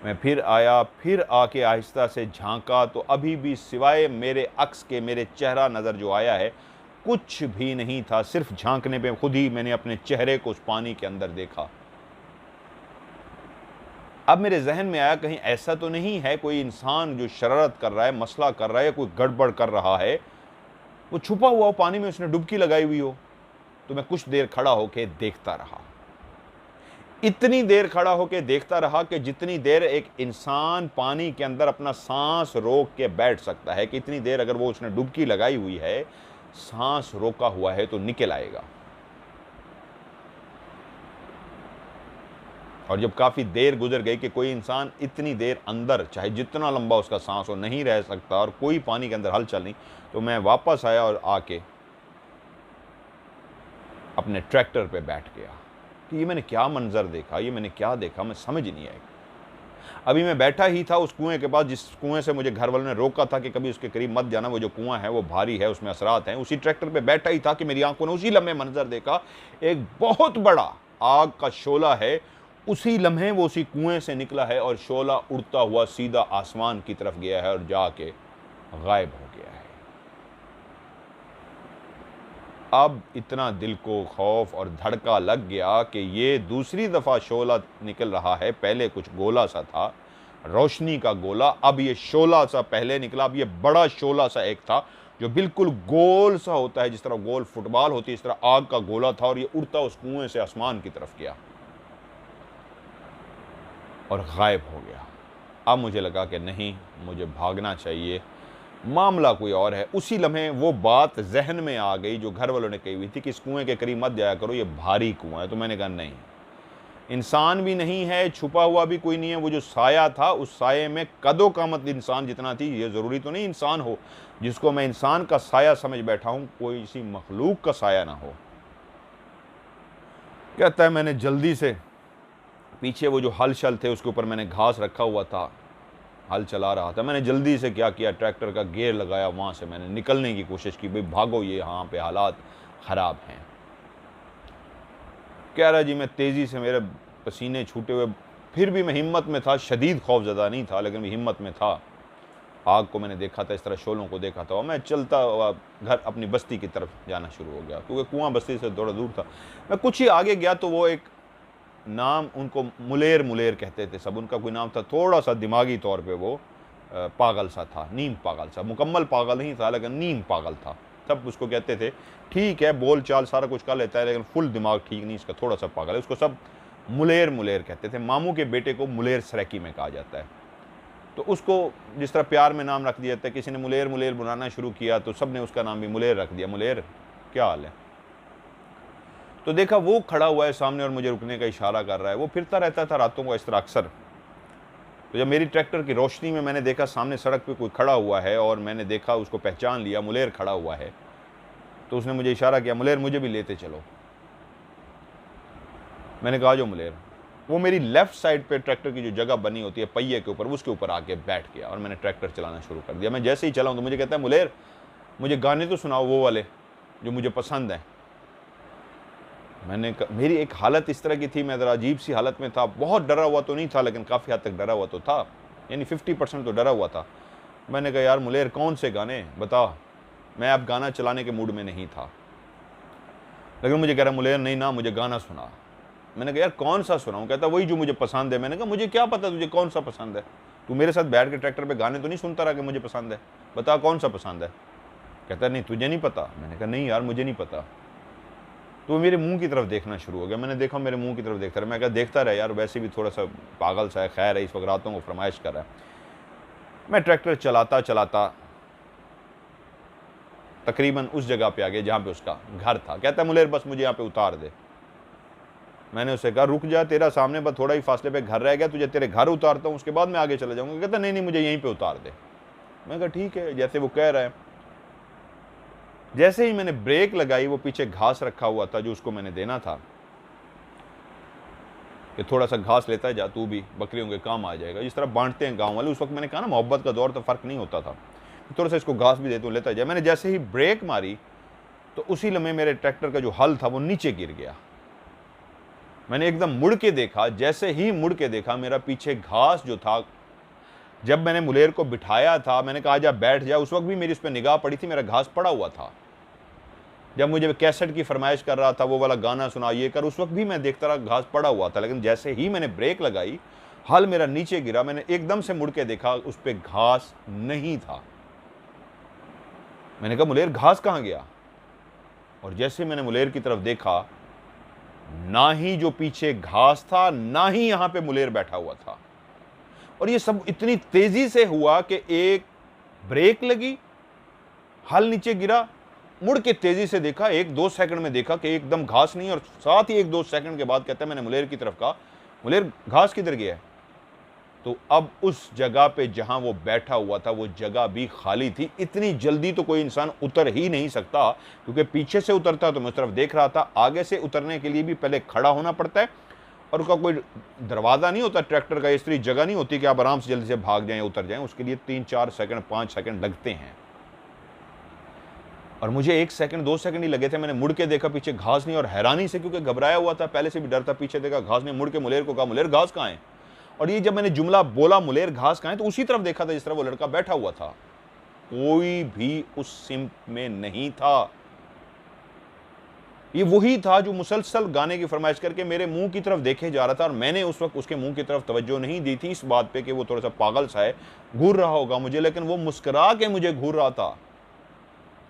मैं फिर आया, फिर आके आहिस्ता से झांका तो अभी भी सिवाय मेरे अक्स के मेरे चेहरा नज़र जो आया है कुछ भी नहीं था। सिर्फ झांकने पे खुद ही मैंने अपने चेहरे को उस पानी के अंदर देखा। अब मेरे जहन में आया कहीं ऐसा तो नहीं है कोई इंसान जो शरारत कर रहा है, मसला कर रहा है, कोई गड़बड़ कर रहा है, वो छुपा हुआ हो पानी में, उसने डुबकी लगाई हुई हो। तो मैं कुछ देर खड़ा होकर देखता रहा, इतनी देर खड़ा होकर देखता रहा कि जितनी देर एक इंसान पानी के अंदर अपना सांस रोक के बैठ सकता है, कि इतनी देर अगर वो उसने डुबकी लगाई हुई है, सांस रोका हुआ है तो निकल आएगा। और जब काफ़ी देर गुजर गई कि कोई इंसान इतनी देर अंदर, चाहे जितना लंबा उसका सांस हो, नहीं रह सकता और कोई पानी के अंदर हलचल नहीं, तो मैं वापस आया और आके अपने ट्रैक्टर पे बैठ गया कि ये मैंने क्या मंजर देखा, ये मैंने क्या देखा, मैं समझ नहीं आई। अभी मैं बैठा ही था उस कुएं के पास जिस कुएं से मुझे घर वालों ने रोका था कि कभी उसके करीब मत जाना, वो जो कुआं है वो भारी है, उसमें असरात हैं। उसी ट्रैक्टर पे बैठा ही था कि मेरी आंखों ने उसी लम्हे मंजर देखा, एक बहुत बड़ा आग का शोला है, उसी लम्हे वो उसी कुएं से निकला है और शोला उड़ता हुआ सीधा आसमान की तरफ गया है और जाके गायब हो गया है। अब इतना दिल को खौफ और धड़का लग गया कि ये दूसरी दफ़ा शोला निकल रहा है। पहले कुछ गोला सा था, रोशनी का गोला, अब ये शोला सा पहले निकला, अब ये बड़ा शोला सा एक था जो बिल्कुल गोल सा होता है, जिस तरह गोल फुटबॉल होती है, इस तरह आग का गोला था, और ये उड़ता उस कुएं से आसमान की तरफ गया और गायब हो गया। अब मुझे लगा कि नहीं, मुझे भागना चाहिए, मामला कोई और है। उसी लम्हे वो बात जहन में आ गई जो घर वालों ने कही हुई थी कि इस कुएं के करीब मत जाया करो, ये भारी कुआं है। तो मैंने कहा नहीं, इंसान भी नहीं है, छुपा हुआ भी कोई नहीं है, वो जो साया था उस साये में कदो कामत इंसान जितना थी, ये ज़रूरी तो नहीं इंसान हो, जिसको मैं इंसान का साया समझ बैठा हूँ, कोई इसी मखलूक का साया ना हो। कहता है मैंने जल्दी से पीछे वो जो हल शल थे उसके ऊपर मैंने घास रखा हुआ था, हल चला रहा था, मैंने जल्दी से क्या किया, ट्रैक्टर का गियर लगाया, वहाँ से मैंने निकलने की कोशिश की, भाई भागो, ये यहाँ पे हालात ख़राब हैं। कह रहा जी मैं तेज़ी से, मेरे पसीने छूटे हुए, फिर भी मैं हिम्मत में था, शदीद खौफज़दा नहीं था लेकिन भी हिम्मत में था। आग को मैंने देखा था, इस तरह शोलों को देखा था, और मैं चलता हुआ घर अपनी बस्ती की तरफ जाना शुरू हो गया, क्योंकि कुआं बस्ती से थोड़ा दूर था। मैं कुछ ही आगे गया तो वो एक नाम, उनको मुलेर मुलेर कहते थे सब, उनका कोई नाम था, थोड़ा सा दिमागी तौर पे वो पागल सा था, नीम पागल सा, मुकम्मल पागल नहीं था लेकिन नीम पागल था, सब उसको कहते थे। ठीक है, बोल चाल सारा कुछ कर लेता है लेकिन फुल दिमाग ठीक नहीं, इसका थोड़ा सा पागल है, उसको सब मुलेर मुलेर कहते थे। मामू के बेटे को मुलेर सरेकी में कहा जाता है, तो उसको जिस तरह प्यार में नाम रख दिया जाता है, किसी ने मुलेर मुलेर बुलाना शुरू किया तो सब ने उसका नाम भी मुलेर रख दिया, मुलेर क्या हाल है। तो देखा वो खड़ा हुआ है सामने और मुझे रुकने का इशारा कर रहा है, वो फिरता रहता था रातों को इस तरह अक्सर। तो जब मेरी ट्रैक्टर की रोशनी में मैंने देखा सामने सड़क पे कोई खड़ा हुआ है और मैंने देखा, उसको पहचान लिया, मुलेर खड़ा हुआ है, तो उसने मुझे इशारा किया, मुलेर मुझे भी लेते चलो। मैंने कहा जो मुलेर, वो मेरी लेफ्ट साइड पे ट्रैक्टर की जो जगह बनी होती है पहिए के ऊपर, उसके ऊपर आके बैठ गया और मैंने ट्रैक्टर चलाना शुरू कर दिया। मैं जैसे ही चलाऊँ तो मुझे कहता है मुलेर मुझे गाने तो सुनाओ वो वाले जो मुझे पसंद हैं। मेरी एक हालत इस तरह की थी, मैं ज़रा अजीब सी हालत में था, बहुत डरा हुआ तो नहीं था लेकिन काफ़ी हद तक डरा हुआ तो था, यानी 50% तो डरा हुआ था। मैंने कहा यार मुलेर कौन से गाने बता, मैं अब गाना चलाने के मूड में नहीं था, लेकिन मुझे कह रहा मुलेर नहीं ना मुझे गाना सुना। मैंने कहा यार कौन सा सुनाऊँ? कहता वही जो मुझे पसंद है। मैंने कहा मुझे क्या पता तुझे कौन सा पसंद है, तू मेरे साथ बैठ के ट्रैक्टर पे गाने तो नहीं सुनता रहा कि मुझे पसंद है, बता कौन सा पसंद है। कहता नहीं तुझे नहीं पता। मैंने कहा नहीं यार मुझे नहीं पता। तो वो मेरे मुंह की तरफ देखना शुरू हो गया। मैंने देखा मेरे मुंह की तरफ देखता रहा। मैं कहा देखता रहा यार, वैसे भी थोड़ा सा पागल सा है, खैर है इस वक्त रातों को फरमाइश कर रहा है। मैं ट्रैक्टर चलाता चलाता तकरीबन उस जगह पे आ गया जहाँ पे उसका घर था। कहता मुलेर बस मुझे यहाँ पे उतार दे। मैंने उससे कहा रुक जा, तेरा सामने बस थोड़ा ही फासले पे घर रह गया, तुझे तेरे घर उतारता हूँ उसके बाद मैं आगे चला जाऊँगा। कहता नहीं नहीं मुझे यहीं पर उतार दे। मैं कहा ठीक है जैसे वो कह रहा है। जैसे ही मैंने ब्रेक लगाई, वो पीछे घास रखा हुआ था जो उसको मैंने देना था कि थोड़ा सा घास लेता है जा तू भी, बकरियों के काम आ जाएगा, जिस तरह बांटते हैं गांव वाले। उस वक्त मैंने कहा ना मोहब्बत का दौर, तो फ़र्क नहीं होता था, थोड़ा सा इसको घास भी देता हूँ लेता जाए। मैंने जैसे ही ब्रेक मारी तो उसी लम्हे मेरे ट्रैक्टर का जो हल था वो नीचे गिर गया। मैंने एकदम मुड़ के देखा, जैसे ही मुड़ के देखा मेरा पीछे घास जो था, जब मैंने मुलेर को बिठाया था मैंने कहा जा बैठ जा, उस वक्त भी मेरी उस पर निगाह पड़ी थी, मेरा घास पड़ा हुआ था। जब मुझे कैसेट की फरमाइश कर रहा था वो वाला गाना सुना ये कर, उस वक्त भी मैं देखता रहा घास पड़ा हुआ था। लेकिन जैसे ही मैंने ब्रेक लगाई, हल मेरा नीचे गिरा, मैंने एकदम से मुड़ के देखा उस पर घास नहीं था। मैंने कहा मुलेर घास कहाँ गया? और जैसे मैंने मुलेर की तरफ देखा, ना ही जो पीछे घास था ना ही यहां पे मुलेर बैठा हुआ था। और ये सब इतनी तेजी से हुआ कि एक ब्रेक लगी, हल नीचे गिरा, मुड़ के तेजी से देखा, 1-2 सेकंड में देखा कि एकदम घास नहीं, और साथ ही 1-2 सेकंड के बाद कहता है मैंने मुलेर की तरफ कहा मुलेर घास किधर गया है? तो अब उस जगह पे जहां वो बैठा हुआ था वो जगह भी खाली थी। इतनी जल्दी तो कोई इंसान उतर ही नहीं सकता, क्योंकि पीछे से उतरता तो मैं उस तरफ देख रहा था, आगे से उतरने के लिए भी पहले खड़ा होना पड़ता है, और उसका कोई दरवाज़ा नहीं होता ट्रैक्टर का, इस तरह जगह नहीं होती कि आप आराम से जल्दी से भाग जाएं उतर जाएं, उसके लिए 3-4 सेकंड 5 सेकंड लगते हैं। और मुझे 1 सेकंड 2 सेकंड ही लगे थे। मैंने मुड़ के देखा पीछे घास नहीं, और हैरानी से, क्योंकि घबराया हुआ था, पहले से भी डर था, पीछे देखा घास नहीं, मुड़ के मुलेर को कहा मुलेर घास कहाँ है? और ये जब मैंने जुमला बोला मुलेर घास कहाँ है, तो उसी तरफ देखा था जिस तरह वो लड़का बैठा हुआ था, कोई भी उस सिमत में नहीं था। ये वही था जो मुसलसल गाने की फरमाइश करके मेरे मुंह की तरफ देखे जा रहा था, और मैंने उस वक्त उसके मुंह की तरफ तवज्जो नहीं दी थी इस बात पे कि वो थोड़ा सा पागल सा है, घूर रहा होगा मुझे, लेकिन वो मुस्कुरा के मुझे घूर रहा था।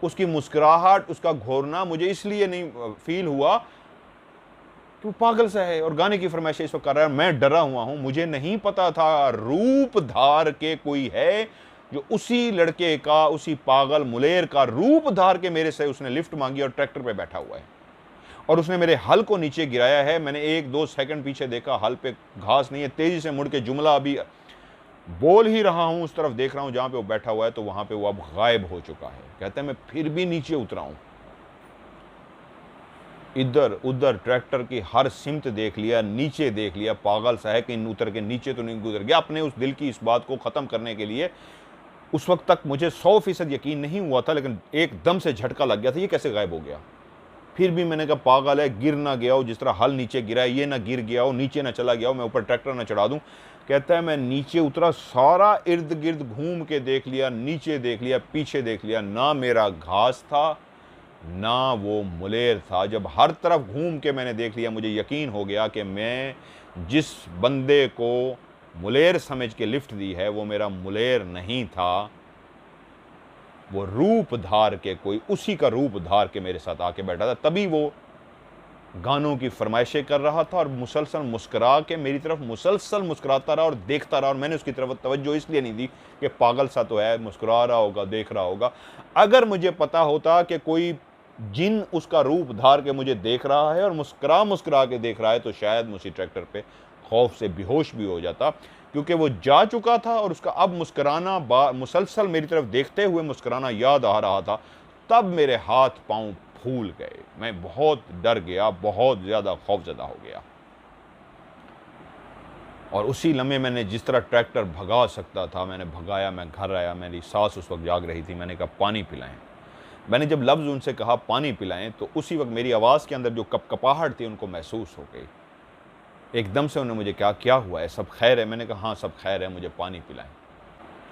उसकी मुस्कुराहट, उसका घूरना मुझे इसलिए नहीं फील हुआ कि वो पागल सा है और गाने की फरमाइश इस वक्त कर रहा है। मैं डरा हुआ हूं, मुझे नहीं पता था रूप धार के कोई है जो उसी लड़के का, उसी पागल मुलेर का रूप धार के मेरे से उसने लिफ्ट मांगी और ट्रैक्टर पे बैठा हुआ है, और उसने मेरे हल को नीचे गिराया है। मैंने 1-2 सेकंड पीछे देखा, हल पे घास नहीं है। तेजी से मुड़ के जुमला अभी बोल ही रहा हूं, उस तरफ देख रहा हूं जहां पे वो बैठा हुआ है, तो वहां पे वो अब गायब हो चुका है। कहते हैं मैं फिर भी नीचे उतरा हूं, इधर उधर ट्रैक्टर की हर सिमत देख लिया, नीचे देख लिया, पागल सा है कि उतर के नीचे तो नहीं गुजर गया। अपने उस दिल की इस बात को ख़त्म करने के लिए उस वक्त तक मुझे 100% यकीन नहीं हुआ था, लेकिन एकदम से झटका लग गया था, ये कैसे गायब हो गया। फिर भी मैंने कहा पागल है, गिर ना गया हो, जिस तरह हल नीचे गिरा है ये ना गिर गया हो, नीचे ना चला गया हो, मैं ऊपर ट्रैक्टर ना चढ़ा दूं। कहता है मैं नीचे उतरा, सारा इर्द गिर्द घूम के देख लिया, नीचे देख लिया, पीछे देख लिया, ना मेरा घास था ना वो मुलेर था। जब हर तरफ घूम के मैंने देख लिया, मुझे यकीन हो गया कि मैं जिस बंदे को मुलेर समझ के लिफ्ट दी है वो मेरा मुलेर नहीं था, वो रूप धार के कोई उसी का रूप धार के मेरे साथ आके बैठा था। तभी वो गानों की फरमाइशें कर रहा था और मुसलसल मुस्कुरा के मेरी तरफ मुसलसल मुस्कुराता रहा और देखता रहा, और मैंने उसकी तरफ तवज्जो इसलिए नहीं दी कि पागल सा तो है, मुस्कुरा रहा होगा, देख रहा होगा। अगर मुझे पता होता कि कोई जिन उसका रूप धार के मुझे देख रहा है और मुस्कुरा मुस्कुरा के देख रहा है, तो शायद मुझे ट्रैक्टर पे खौफ से बेहोश भी हो जाता, क्योंकि वो जा चुका था और उसका अब मुस्कुराना, मुसलसल मेरी तरफ देखते हुए मुस्कुराना याद आ रहा था। तब मेरे हाथ पांव फूल गए, मैं बहुत डर गया, बहुत ज़्यादा खौफजदा हो गया। और उसी लम्हे मैंने जिस तरह ट्रैक्टर भगा सकता था मैंने भगाया, मैं घर आया, मेरी सास उस वक्त जाग रही थी, मैंने कहा पानी पिलाएं। मैंने जब लफ्ज़ उनसे कहा पानी पिलाएं, तो उसी वक्त मेरी आवाज़ के अंदर जो कपकपाहट थी उनको महसूस हो गई। एकदम से उन्होंने मुझे कहा, क्या हुआ है, सब खैर है? मैंने कहा हाँ सब खैर है, मुझे पानी पिलाएं।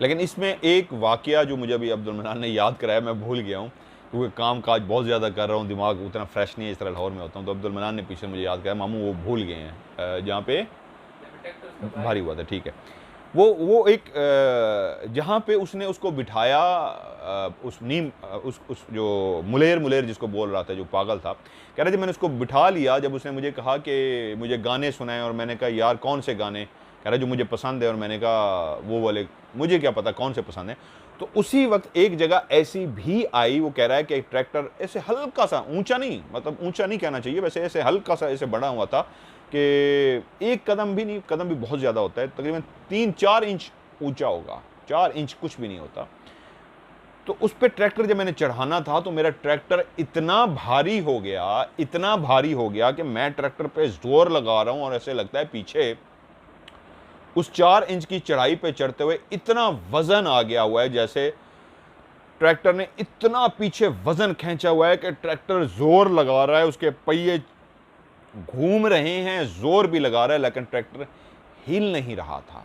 लेकिन इसमें एक वाक़या जो मुझे अभी अब्दुल मन्नान ने याद कराया, मैं भूल गया हूँ, क्योंकि काम काज बहुत ज़्यादा कर रहा हूँ, दिमाग उतना फ्रेश नहीं है, इस तरह लाहौर में होता हूँ। तो अब्दुल मन्नान ने पीछे मुझे याद कराया, मामू वो भूल गए हैं जहाँ पे भारी हुआ था, ठीक है। वो एक जहाँ पे उसने उसको बिठाया, उस नीम उस जो मुलेर जिसको बोल रहा था, जो पागल था, कह रहे थे मैंने उसको बिठा लिया। जब उसने मुझे कहा कि मुझे गाने सुनाएं, और मैंने कहा यार कौन से गाने, कह रहा जो मुझे पसंद है, और मैंने कहा वो वाले, मुझे क्या पता कौन से पसंद है। तो उसी वक्त एक जगह ऐसी भी आई, वो कह रहा है कि एक ट्रैक्टर ऐसे हल्का सा, ऊंचा नहीं, मतलब ऊंचा नहीं कहना चाहिए वैसे, ऐसे हल्का सा ऐसे बड़ा हुआ था कि एक कदम भी नहीं, कदम भी बहुत ज़्यादा होता है, तकरीबन 3-4 इंच ऊंचा होगा, 4 इंच कुछ भी नहीं होता। तो उस पर ट्रैक्टर जब मैंने चढ़ाना था, तो मेरा ट्रैक्टर इतना भारी हो गया, इतना भारी हो गया कि मैं ट्रैक्टर पे जोर लगा रहा हूं, और ऐसे लगता है पीछे उस 4 इंच की चढ़ाई पे चढ़ते हुए इतना वजन आ गया हुआ है, जैसे ट्रैक्टर ने इतना पीछे वजन खींचा हुआ है कि ट्रैक्टर जोर लगा रहा है, उसके पहिए घूम रहे हैं, जोर भी लगा रहा है, लेकिन ट्रैक्टर हिल नहीं रहा था।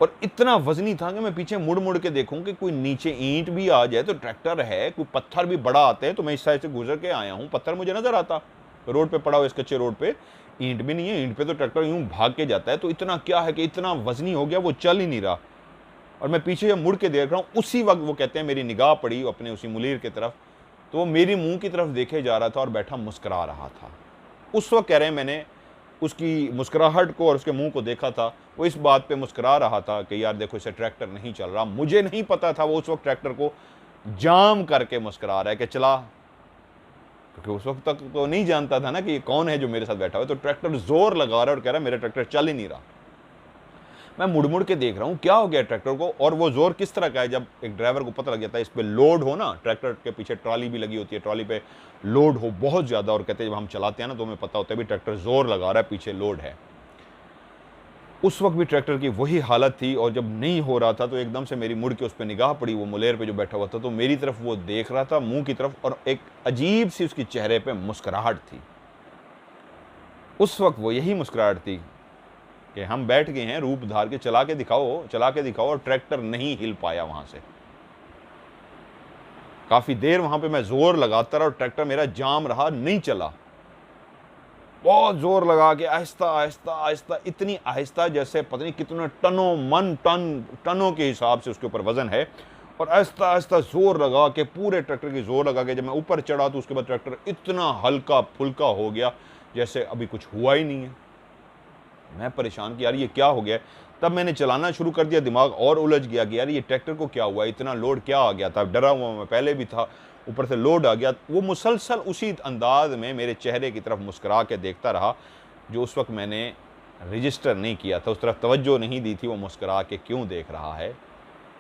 और इतना वजनी था कि मैं पीछे मुड़ मुड़ के देखूं कि कोई नीचे ईंट भी आ जाए तो ट्रैक्टर है, कोई पत्थर भी बड़ा आते हैं, तो मैं इस साइड से गुजर के आया हूं, पत्थर मुझे नजर आता रोड पे पड़ा हुआ, इस कच्चे रोड पे ईंट भी नहीं है, ईंट पे तो ट्रैक्टर यूं भाग के जाता है। तो इतना क्या है कि इतना वजनी हो गया, वो चल ही नहीं रहा। और मैं पीछे जब मुड़ के देख रहा हूं, उसी वक्त वो कहते हैं मेरी निगाह पड़ी अपने उसी मुलीर की तरफ, तो वो मेरी मुंह की तरफ देखे जा रहा था और बैठा मुस्कुरा रहा था। उस वक्त कह रहे हैं मैंने उसकी मुस्कुराहट को और उसके मुंह को देखा था, वो इस बात पे मुस्कुरा रहा था कि यार देखो इसे ट्रैक्टर नहीं चल रहा। मुझे नहीं पता था वो उस वक्त ट्रैक्टर को जाम करके मुस्कुरा रहा है कि चला, क्योंकि उस वक्त तक तो नहीं जानता था ना कि ये कौन है जो मेरे साथ बैठा हुआ है। तो ट्रैक्टर जोर लगा रहा है और कह रहा है मेरा ट्रैक्टर चल ही नहीं रहा। मैं मुड़ मुड़ के देख रहा हूँ क्या हो गया ट्रैक्टर को, और वो जोर किस तरह का है। जब एक ड्राइवर को पता लग जाता है इस पे लोड हो ना, ट्रैक्टर के पीछे ट्रॉली भी लगी होती है, ट्रॉली पे लोड हो बहुत ज्यादा, और कहते हैं जब हम चलाते हैं ना तो हमें पता होता है भी ट्रैक्टर जोर लगा रहा है, पीछे लोड है। उस वक्त भी ट्रैक्टर की वही हालत थी, और जब नहीं हो रहा था तो एकदम से मेरी मुड़ के उस पर निगाह पड़ी, वो मुलेर पे जो बैठा हुआ था, तो मेरी तरफ वो देख रहा था, मुंह की तरफ, और एक अजीब सी उसकी चेहरे पे मुस्कुराहट थी। उस वक्त वो यही मुस्कुराहट थी कि हम बैठ गए हैं रूप धार के, चला के दिखाओ, चला के दिखाओ। और ट्रैक्टर नहीं हिल पाया वहां से। काफी देर वहां पे मैं जोर लगाता रहा और ट्रैक्टर मेरा जाम रहा, नहीं चला। बहुत जोर लगा के आहिस्ता आहिस्ता आहिस्ता, इतनी आहिस्ता जैसे पता नहीं कितने टनों के हिसाब से उसके ऊपर वजन है, और आहिस्ता आहिस्ता जोर लगा के, पूरे ट्रैक्टर की जोर लगा के जब मैं ऊपर चढ़ा, तो उसके बाद ट्रैक्टर इतना हल्का फुल्का हो गया जैसे अभी कुछ हुआ ही नहीं है। मैं परेशान कि यार ये क्या हो गया। तब मैंने चलाना शुरू कर दिया, दिमाग और उलझ गया कि यार ये ट्रैक्टर को क्या हुआ, इतना लोड क्या आ गया था। डरा हुआ मैं पहले भी था, ऊपर से लोड आ गया। वो मुसलसल उसी अंदाज में मेरे चेहरे की तरफ मुस्कुरा के देखता रहा, जो उस वक्त मैंने रजिस्टर नहीं किया था, उस तरफ तवज्जो नहीं दी थी। वो मुस्कुरा के क्यों देख रहा है,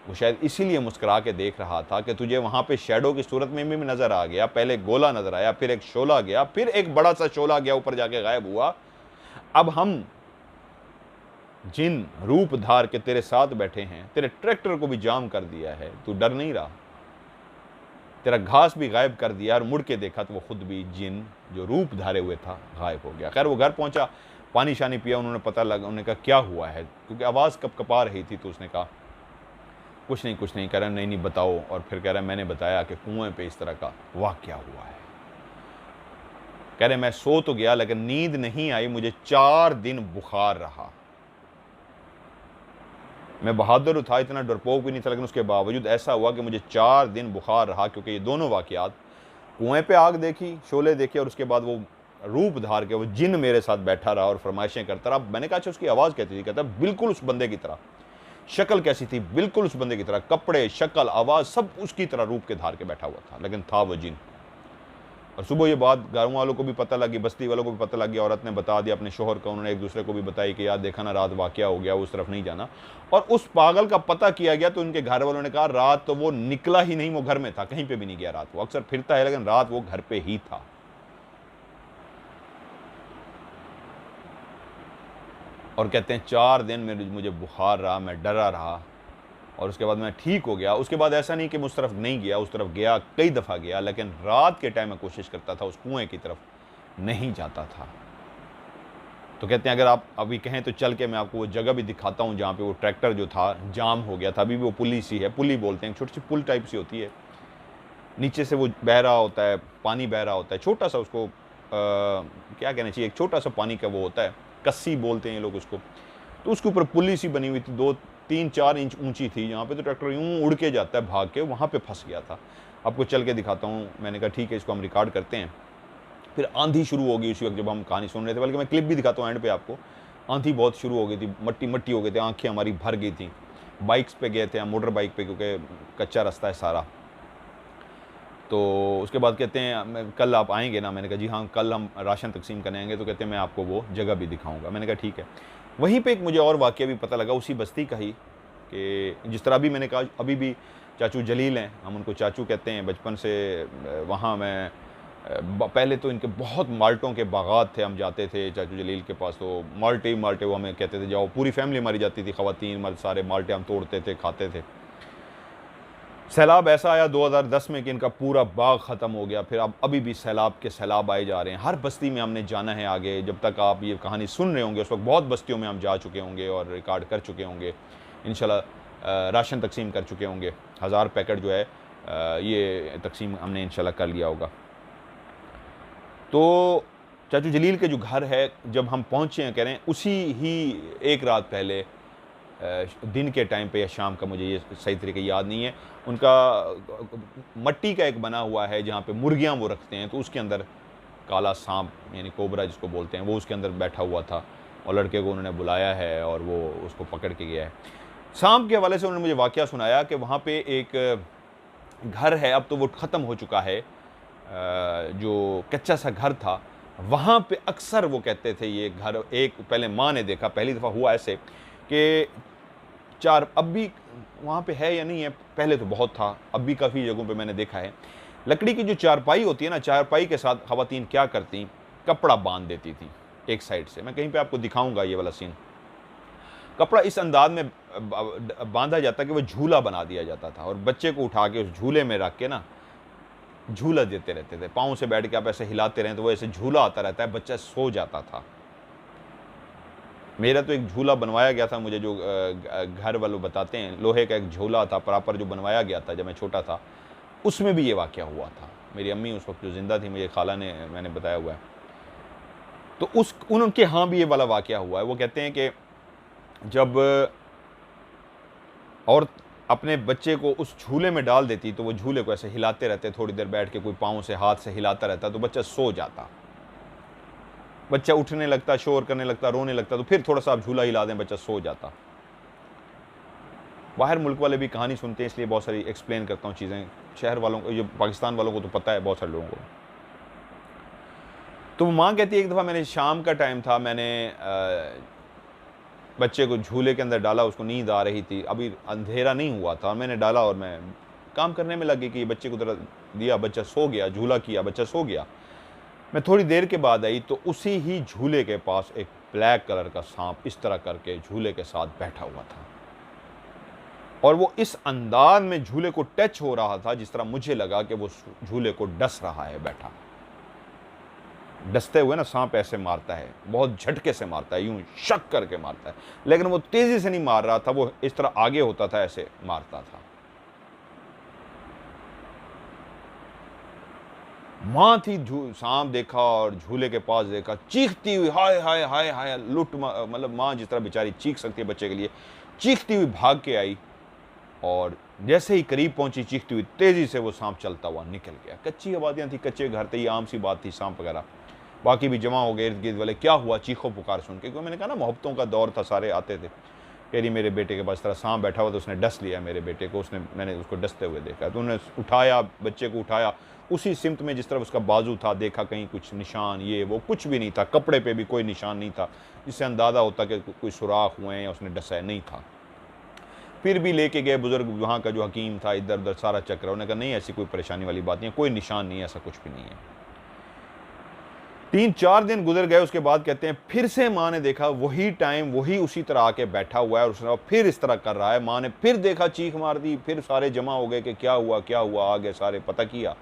वो शायद इसीलिए मुस्कुरा के देख रहा था कि तुझे वहाँ पे शैडो की सूरत में भी नज़र आ गया। पहले गोला नज़र आया, फिर एक शोला गया, फिर एक बड़ा सा शोला गया, ऊपर जाके गायब हुआ। अब हम जिन रूप धार के तेरे साथ बैठे हैं, तेरे ट्रैक्टर को भी जाम कर दिया है, तू डर नहीं रहा, तेरा घास भी गायब कर दिया। और मुड़ के देखा तो वो खुद भी जिन जो रूप धारे हुए था गायब हो गया। खैर वो घर पहुंचा, पानी शानी पिया, उन्होंने पता लगा, उन्होंने कहा क्या हुआ है, क्योंकि आवाज़ कपकपा रही थी। तो उसने कहा कुछ नहीं। कह रहा नहीं बताओ। और फिर कह रहा मैंने बताया कि कुएं पे इस तरह का वाकया हुआ है। कह रहे मैं सो तो गया लेकिन नींद नहीं आई, मुझे 4 दिन बुखार रहा। मैं बहादुर था, इतना डरपोक भी नहीं था, लेकिन उसके बावजूद ऐसा हुआ कि मुझे 4 दिन बुखार रहा, क्योंकि ये दोनों वाकयात, कुएं पे आग देखी, शोले देखे, और उसके बाद वो रूप धार के वो जिन मेरे साथ बैठा रहा और फरमाइशें करता रहा। मैंने कहा अच्छा उसकी आवाज़ कैसी थी, कहता बिल्कुल उस बंदे की तरह। शक्ल कैसी थी, बिल्कुल उस बंदे की तरह, कपड़े, शक्ल, आवाज़ सब उसकी तरह रूप के धार के बैठा हुआ था, लेकिन था वो जिन। और सुबह ये बात गाँव वालों को भी पता लगी, बस्ती वालों को भी पता लगी, औरत ने बता दिया अपने शोहर को, उन्होंने एक दूसरे को भी बताई कि यार देखा ना रात वाकया हो गया, उस तरफ नहीं जाना। और उस पागल का पता किया गया, तो उनके घर वालों ने कहा रात तो वो निकला ही नहीं, वो घर में था, कहीं पे भी नहीं गया रात। वो अक्सर फिरता है लेकिन रात वो घर पे ही था। और कहते हैं 4 दिन में मुझे बुखार रहा, मैं डरा रहा। और उसके बाद मैं ठीक हो गया। उसके बाद ऐसा नहीं कि मैं उस तरफ नहीं गया, उस तरफ गया, कई दफ़ा गया, लेकिन रात के टाइम मैं कोशिश करता था उस कुएँ की तरफ नहीं जाता था। तो कहते हैं अगर आप अभी कहें तो चल के मैं आपको वो जगह भी दिखाता हूँ जहाँ पे वो ट्रैक्टर जो था जाम हो गया था। अभी भी वो पुली सी है, पुली बोलते हैं, छोटी सी पुल टाइप सी होती है, नीचे से वो बह रहा होता है, पानी बह रहा होता है, छोटा सा उसको क्या कहना चाहिए, एक छोटा सा पानी का वो होता है, कस्सी बोलते हैं ये लोग उसको। तो उसके ऊपर पुली सी बनी हुई थी, 2-3-4 इंच ऊंची थी, जहाँ पे तो ट्रैक्टर यूँ उड़ के जाता है भाग के, वहाँ पे फंस गया था। आपको चल के दिखाता हूँ। मैंने कहा ठीक है, इसको हम रिकॉर्ड करते हैं। फिर आंधी शुरू हो गई उसी वक्त जब हम कहानी सुन रहे थे, बल्कि मैं क्लिप भी दिखाता हूँ एंड पे आपको। आंधी बहुत शुरू हो गई थी, मट्टी मट्टी हो गई थी, आंखें हमारी भर गई थी। बाइक्स पे गए थे हम, मोटर बाइक पे, क्योंकि कच्चा रास्ता है सारा। तो उसके बाद कहते हैं कल आप आएंगे ना? मैंने कहा जी हाँ, कल हम राशन तकसीम करने आएंगे। तो कहते हैं मैं आपको वो जगह भी दिखाऊंगा। मैंने कहा ठीक है। वहीं पे एक मुझे और वाक़या भी पता लगा उसी बस्ती का ही, कि जिस तरह अभी मैंने कहा अभी भी चाचू जलील हैं, हम उनको चाचू कहते हैं बचपन से। वहाँ मैं पहले तो इनके बहुत माल्टों के बागात थे, हम जाते थे चाचू जलील के पास, तो माल्टे ही माल्टे वो हमें कहते थे जाओ। पूरी फैमिली हमारी जाती थी, ख़वातीन मर्द सारे, माल्टे हम तोड़ते थे, खाते थे। सैलाब ऐसा आया 2010 में कि इनका पूरा बाग ख़त्म हो गया। फिर अब अभी भी सैलाब के सैलाब आए जा रहे हैं। हर बस्ती में हमने जाना है आगे। जब तक आप ये कहानी सुन रहे होंगे उस वक्त बहुत बस्तियों में हम जा चुके होंगे और रिकॉर्ड कर चुके होंगे। इंशाल्लाह राशन तकसीम कर चुके होंगे। 1000 पैकेट जो है ये तकसीम हमने इंशाल्लाह कर लिया होगा। तो चाचू जलील के जो घर है, जब हम पहुँचे हैं कह रहे हैं, उसी ही एक रात पहले दिन के टाइम पे या शाम का, मुझे ये सही तरीके याद नहीं है, उनका मट्टी का एक बना हुआ है जहाँ पे मुर्गियाँ वो रखते हैं। तो उसके अंदर काला सांप यानी कोबरा जिसको बोलते हैं, वो उसके अंदर बैठा हुआ था और लड़के को उन्होंने बुलाया है और वो उसको पकड़ के गया है। सांप के हवाले से उन्होंने मुझे वाक़या सुनाया कि वहाँ पे एक घर है, अब तो वो ख़त्म हो चुका है, जो कच्चा सा घर था, वहाँ पे अक्सर वो कहते थे ये घर, एक पहले माँ ने देखा, पहली दफ़ा हुआ ऐसे कि अब भी वहाँ पे है या नहीं है, पहले तो बहुत था, अब भी काफ़ी जगहों पे मैंने देखा है, लकड़ी की जो चारपाई होती है ना, चारपाई के साथ ख़वातीन क्या करती, कपड़ा बांध देती थी एक साइड से। मैं कहीं पे आपको दिखाऊंगा ये वाला सीन। कपड़ा इस अंदाज में बांधा जाता कि वो झूला बना दिया जाता था और बच्चे को उठा के उस झूले में रख के ना झूला देते रहते थे। पाँव से बैठ के आप ऐसे हिलाते रहें तो वो ऐसे झूला आता रहता है, बच्चा सो जाता था। मेरा तो एक झूला बनवाया गया था, मुझे जो घर वालों बताते हैं, लोहे का एक झूला था प्रॉपर जो बनवाया गया था जब मैं छोटा था, उसमें भी ये वाक़या हुआ था। मेरी अम्मी उस वक्त जो ज़िंदा थी, मुझे खाला ने मैंने बताया हुआ है, तो उनके यहाँ भी ये वाला वाक़या हुआ है। वो कहते हैं कि जब औरत अपने बच्चे को उस झूले में डाल देती तो वो झूले को ऐसे हिलाते रहते, थोड़ी देर बैठ के कोई पाँव से हाथ से हिलाता रहता तो बच्चा सो जाता। बच्चा उठने लगता, शोर करने लगता, रोने लगता, तो फिर थोड़ा सा आप झूला हिला दें, बच्चा सो जाता। बाहर मुल्क वाले भी कहानी सुनते हैं, इसलिए बहुत सारी एक्सप्लेन करता हूँ चीज़ें। शहर वालों को, जो पाकिस्तान वालों को तो पता है, बहुत सारे लोगों को। तो माँ कहती है एक दफ़ा मैंने, शाम का टाइम था, मैंने बच्चे को झूले के अंदर डाला, उसको नींद आ रही थी, अभी अंधेरा नहीं हुआ था, मैंने डाला और मैं काम करने में लगी कि बच्चे को तरह दिया, बच्चा सो गया, झूला किया, बच्चा सो गया। मैं थोड़ी देर के बाद आई तो उसी ही झूले के पास एक ब्लैक कलर का सांप इस तरह करके झूले के साथ बैठा हुआ था और वो इस अंदाज में झूले को टच हो रहा था जिस तरह मुझे लगा कि वो झूले को डस रहा है बैठा। डसते हुए ना सांप ऐसे मारता है, बहुत झटके से मारता है, यूं शक करके मारता है, लेकिन वो तेजी से नहीं मार रहा था, वो इस तरह आगे होता था, ऐसे मारता था। माँ थी, सांप देखा और झूले के पास देखा, चीखती हुई हाय हाय हाय हाय, लुट, मतलब माँ जिस तरह बेचारी चीख सकती है बच्चे के लिए, चीखती हुई भाग के आई और जैसे ही करीब पहुंची चीखती हुई, तेजी से वो सांप चलता हुआ निकल गया। कच्ची आबादियाँ थी, कच्चे घर थे, ये आम सी बात थी, सांप वगैरह। बाकी भी जमा हो गए इर्द गिर्द वाले, क्या हुआ, चीखो पुकार सुन के, क्योंकि मैंने कहा ना मोहब्बतों का दौर था, सारे आते थे। कह मेरे बेटे के पास तरह सांप बैठा हुआ तो उसने डस लिया मेरे बेटे को, मैंने उसको डसते हुए देखा, तो उन्होंने उठाया, बच्चे को उठाया, उसी सिमत में जिस तरफ उसका बाजू था, देखा कहीं कुछ निशान, ये वो कुछ भी नहीं था, कपड़े पे भी कोई निशान नहीं था जिससे अंदाज़ा होता कि कोई सुराख हुए हैं या उसने डसा नहीं था। फिर भी लेके गए बुज़ुर्ग, वहाँ का जो हकीम था, इधर उधर सारा चक्कर, उन्होंने कहा नहीं ऐसी कोई परेशानी वाली बात नहीं है, कोई निशान नहीं है, ऐसा कुछ भी नहीं है। 3-4 दिन गुजर गए, उसके बाद कहते हैं फिर से माँ ने देखा वही टाइम, वही उसी तरह आके बैठा हुआ है और उसने फिर इस तरह कर रहा है। माँ ने फिर देखा, चीख मार दी, फिर सारे जमा हो गए कि क्या हुआ क्या हुआ, आ गए सारे, पता किया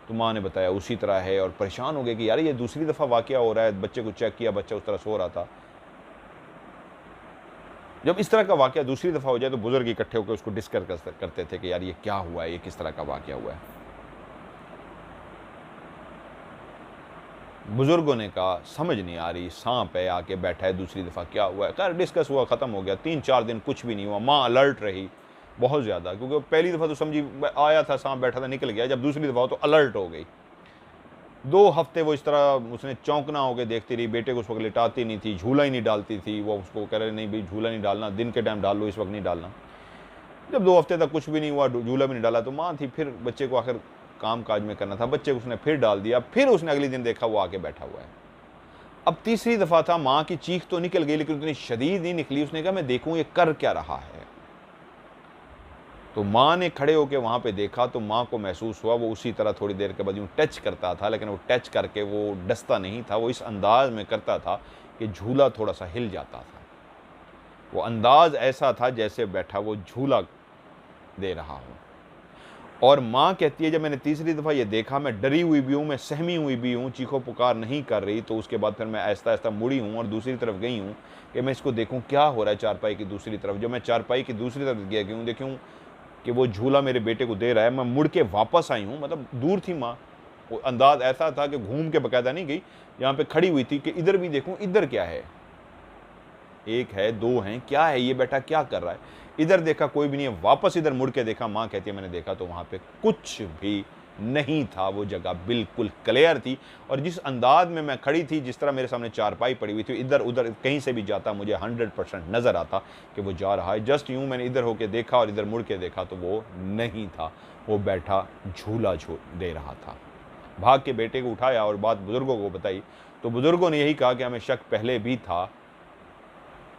तो माँ ने बताया उसी तरह है। और परेशान हो गए कि यार ये दूसरी दफ़ा वाक़या हो रहा है। बच्चे को चेक किया, बच्चा उस तरह सो रहा था। जब इस तरह का वाक़या दूसरी दफ़ा हो जाए तो बुज़ुर्ग इकट्ठे होकर उसको डिस्कस करते थे कि यार ये क्या हुआ है, ये किस तरह का वाक़या हुआ है। बुजुर्गों ने कहा समझ नहीं आ रही, सांप है आके बैठा है, दूसरी दफ़ा क्या हुआ है। खैर डिस्कस हुआ, ख़त्म हो गया। 3-4 दिन कुछ भी नहीं हुआ। माँ अलर्ट रही बहुत ज़्यादा, क्योंकि पहली दफ़ा तो समझी आया था, सांप बैठा था, निकल गया। जब दूसरी दफ़ा हो तो अलर्ट हो गई। 2 हफ्ते वो इस तरह उसने चौंकना हो के देखती रही। बेटे को उस वक्त लिटाती नहीं थी, झूला ही नहीं डालती थी। वो उसको कह रहे नहीं भाई झूला नहीं डालना, दिन के टाइम डाल लो, इस वक्त नहीं डालना। जब 2 हफ्ते तक कुछ भी नहीं हुआ, झूला भी नहीं डाला, तो माँ थी, फिर बच्चे को आखिर काम काज में करना था, बच्चे को उसने फिर डाल दिया। फिर उसने अगले दिन देखा वो आके बैठा हुआ है। अब तीसरी दफ़ा था, माँ की चीख तो निकल गई लेकिन उतनी शदीद नहीं निकली। उसने कहा मैं देखूँ ये कर क्या रहा है। तो माँ ने खड़े होकर वहाँ पे देखा तो माँ को महसूस हुआ वो उसी तरह थोड़ी देर के बाद यूँ टच करता था, लेकिन वो टच करके वो डसता नहीं था। वो इस अंदाज में करता था कि झूला थोड़ा सा हिल जाता था। वो अंदाज ऐसा था जैसे बैठा वो झूला दे रहा हो। और माँ कहती है जब मैंने तीसरी दफ़ा ये देखा, मैं डरी हुई भी हूँ, मैं सहमी हुई भी हूँ, चीखो पुकार नहीं कर रही। तो उसके बाद फिर मैं आहिस्ता आहिस्ता मुड़ी हूँ और दूसरी तरफ गई हूँ कि मैं इसको देखूँ क्या हो रहा है चारपाई की दूसरी तरफ। जब मैं चारपाई की दूसरी तरफ गया हूँ, देखूँ कि वो झूला मेरे बेटे को दे रहा है, मैं मुड़ के वापस आई हूँ। मतलब दूर थी माँ, वो अंदाज ऐसा था कि घूम के बाकायदा नहीं गई, यहाँ पे खड़ी हुई थी कि इधर भी देखूँ, इधर क्या है, एक है, 2 हैं, क्या है ये बेटा क्या कर रहा है। इधर देखा कोई भी नहीं है, वापस इधर मुड़ के देखा। माँ कहती है मैंने देखा तो वहाँ पे कुछ भी नहीं था। वो जगह बिल्कुल क्लियर थी और जिस अंदाज में मैं खड़ी थी, जिस तरह मेरे सामने चारपाई पड़ी हुई थी, इधर उधर कहीं से भी जाता मुझे 100% नज़र आता कि वो जा रहा है। जस्ट यूँ मैंने इधर होके देखा और इधर मुड़ के देखा तो वो नहीं था, वो बैठा झूला दे रहा था। भाग के बेटे को उठाया और बात बुज़ुर्गों को बताई तो बुज़ुर्गों ने यही कहा कि हमें शक पहले भी था,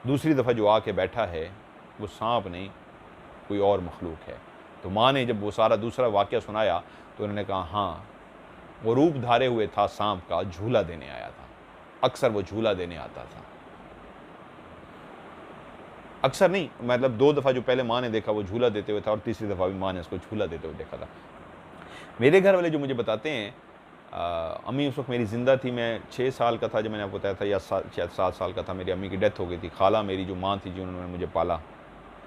दूसरी दफ़ा जो आके बैठा है वो सांप नहीं कोई और मखलूक है। तो माँ ने जब वो सारा दूसरा वाक़या सुनाया तो उन्होंने कहा हाँ, वो रूप धारे हुए था सांप का, झूला देने आया था। अक्सर वो झूला देने आता था, अक्सर नहीं, मतलब 2 दफ़ा जो पहले माँ ने देखा वो झूला देते हुए था और तीसरी दफ़ा भी माँ ने उसको झूला देते हुए देखा था। मेरे घर वाले जो मुझे बताते हैं, अम्मी उस वक्त मेरी ज़िंदा थी, मैं 6 साल का था जब मैंने आपको बताया था, या शायद 7 साल का था। मेरी अम्मी की डेथ हो गई थी। खाला मेरी जो माँ थी जिन्होंने मुझे पाला,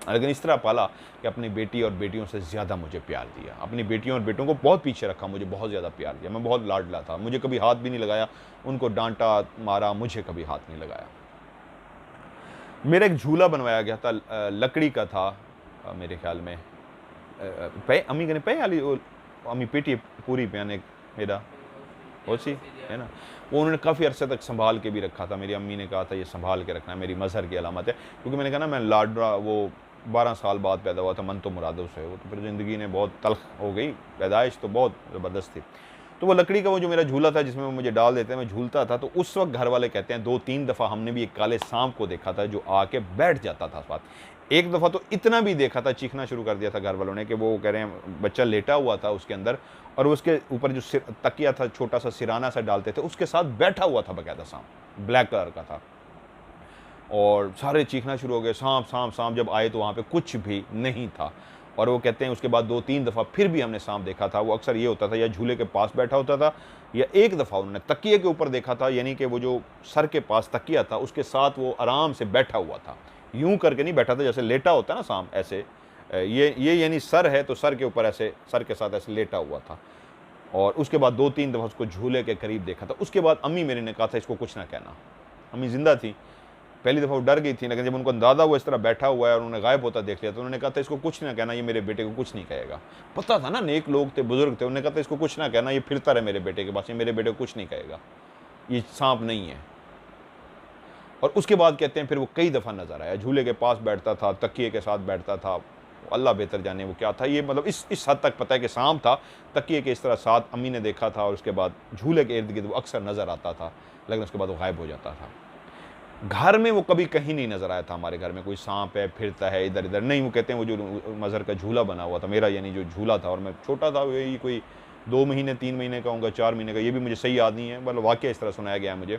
लेकिन इस तरह पाला कि अपनी बेटी और बेटियों से ज़्यादा मुझे प्यार दिया। अपनी बेटियों और बेटों को बहुत पीछे रखा, मुझे बहुत ज़्यादा प्यार दिया। मैं बहुत लाडला था, मुझे कभी हाथ भी नहीं लगाया, उनको डांटा मारा, मुझे कभी हाथ नहीं लगाया। मेरा एक झूला बनवाया गया था, लकड़ी का था, मेरे ख्याल में पे अम्मी कहने पे वाली अम्मी पेटी पूरी पहने मेरा होसी है ना, वो उन्होंने काफ़ी अरसे तक संभाल के भी रखा था। मेरी अम्मी ने कहा था ये संभाल के रखना है, मेरी मज़हर की अलामत है। क्योंकि मैंने कहा ना मैं लाडरा, वो 12 साल बाद पैदा हुआ था, मन तो मुरादों से, वो तो फिर ज़िंदगी ने बहुत तल्ख हो गई, पैदाइश तो बहुत ज़बरदस्त थी। तो वो लकड़ी का वो जो मेरा झूला था जिसमें वो मुझे डाल देते हैं, मैं झूलता था। तो उस वक्त घर वाले कहते हैं 2-3 दफ़ा हमने भी एक काले सांप को देखा था जो आके बैठ जाता था साथ। एक दफ़ा तो इतना भी देखा था, चीखना शुरू कर दिया था घर वालों ने कि वो कह रहे हैं बच्चा लेटा हुआ था उसके अंदर और उसके ऊपर जो तकिया था, छोटा सा सिराना सा डालते थे, उसके साथ बैठा हुआ था बाकायदा सांप, ब्लैक कलर का था। और सारे चीखना शुरू हो गए, सांप सांप सांप। जब आए तो वहाँ पे कुछ भी नहीं था। और वो कहते हैं उसके बाद 2-3 दफ़ा फिर भी हमने सांप देखा था। वो अक्सर ये होता था या झूले के पास बैठा होता था, या एक दफ़ा उन्होंने तकिए के ऊपर देखा था, यानी कि वो जो सर के पास तकिया था उसके साथ वो आराम से बैठा हुआ था, यूं करके नहीं बैठा था जैसे लेटा होता है ना सांप, ऐसे ये यानी सर है तो सर के ऊपर ऐसे, सर के साथ ऐसे लेटा हुआ था। और उसके बाद 2-3 दफ़ा उसको झूले के करीब देखा था। उसके बाद अम्मी मेरी ने कहा था इसको कुछ ना कहना। अम्मी ज़िंदा थी, पहली दफ़ा वो डर गई थी, लेकिन जब उनको अंदाज़ा हुआ इस तरह बैठा हुआ है और उन्होंने गायब होता देख लिया तो उन्होंने कहा था इसको कुछ ना कहना, ये मेरे बेटे को कुछ नहीं कहेगा। पता था ना, नेक लोग थे, बुजुर्ग थे, उन्होंने कहा था इसको कुछ ना कहना, ये फिरता रहे मेरे बेटे के पास, ये मेरे बेटे को कुछ नहीं कहेगा, ये सांप नहीं है। और उसके बाद कहते हैं फिर वो कई दफ़ा नज़र आया, झूले के पास बैठता था, तकिए के साथ बैठता था, अल्लाह बेहतर जाने वो क्या था। ये मतलब इस हद तक पता है कि सांप था, तकिए के इस तरह साथ अम्मी ने देखा था। और उसके बाद झूले के इर्द गिर्द वो अक्सर नज़र आता था, लेकिन उसके बाद वो गायब हो जाता था। घर में वो कभी कहीं नहीं नज़र आया था, हमारे घर में कोई सांप है फिरता है इधर इधर नहीं। वो कहते हैं वो जो मज़हर का झूला बना हुआ था मेरा, यानी जो झूला था, और मैं छोटा था, यही कोई 2 महीने 3 महीने का होगा, 4 महीने का, ये भी मुझे सही याद नहीं है, मतलब वाक़या इस तरह सुनाया गया है मुझे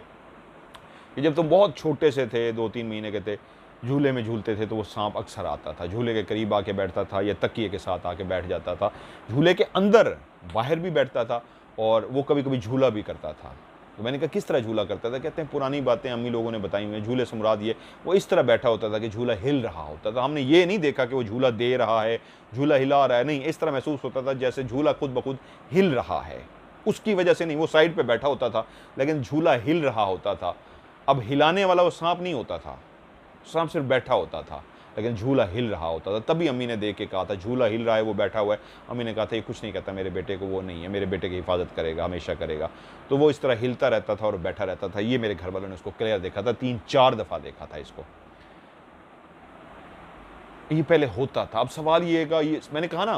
कि जब तुम बहुत छोटे से थे, 2-3 महीने के थे, झूले में झूलते थे तो वो सांप अक्सर आता था, झूले के करीब आके बैठता था या तकिए के साथ आके बैठ जाता था, झूले के अंदर बाहर भी बैठता था और वो कभी कभी झूला भी करता था। तो मैंने कहा किस तरह झूला करता था? कहते हैं पुरानी बातें अम्मी लोगों ने बताई हुई हैं, झूले से मुराद ये वो इस तरह बैठा होता था कि झूला हिल रहा होता था। हमने ये नहीं देखा कि वो झूला दे रहा है, झूला हिला रहा है, नहीं, इस तरह महसूस होता था जैसे झूला खुद ब खुद हिल रहा है। उसकी वजह से नहीं, वो साइड पे बैठा होता था लेकिन झूला हिल रहा होता था। अब हिलाने वाला वो सांप नहीं होता था, सांप सिर्फ बैठा होता था लेकिन झूला हिल रहा होता था। तभी अम्मी ने देख के कहा था झूला हिल रहा है, वो बैठा हुआ है। अम्मी ने कहा था ये कुछ नहीं कहता मेरे बेटे को, वो नहीं है, मेरे बेटे की हिफाजत करेगा, हमेशा करेगा। तो वो इस तरह हिलता रहता था और बैठा रहता था। ये मेरे घर वालों ने उसको क्लियर देखा था, 3-4 दफ़ा देखा था इसको। ये पहले होता था। अब सवाल ये है, ये मैंने कहा ना,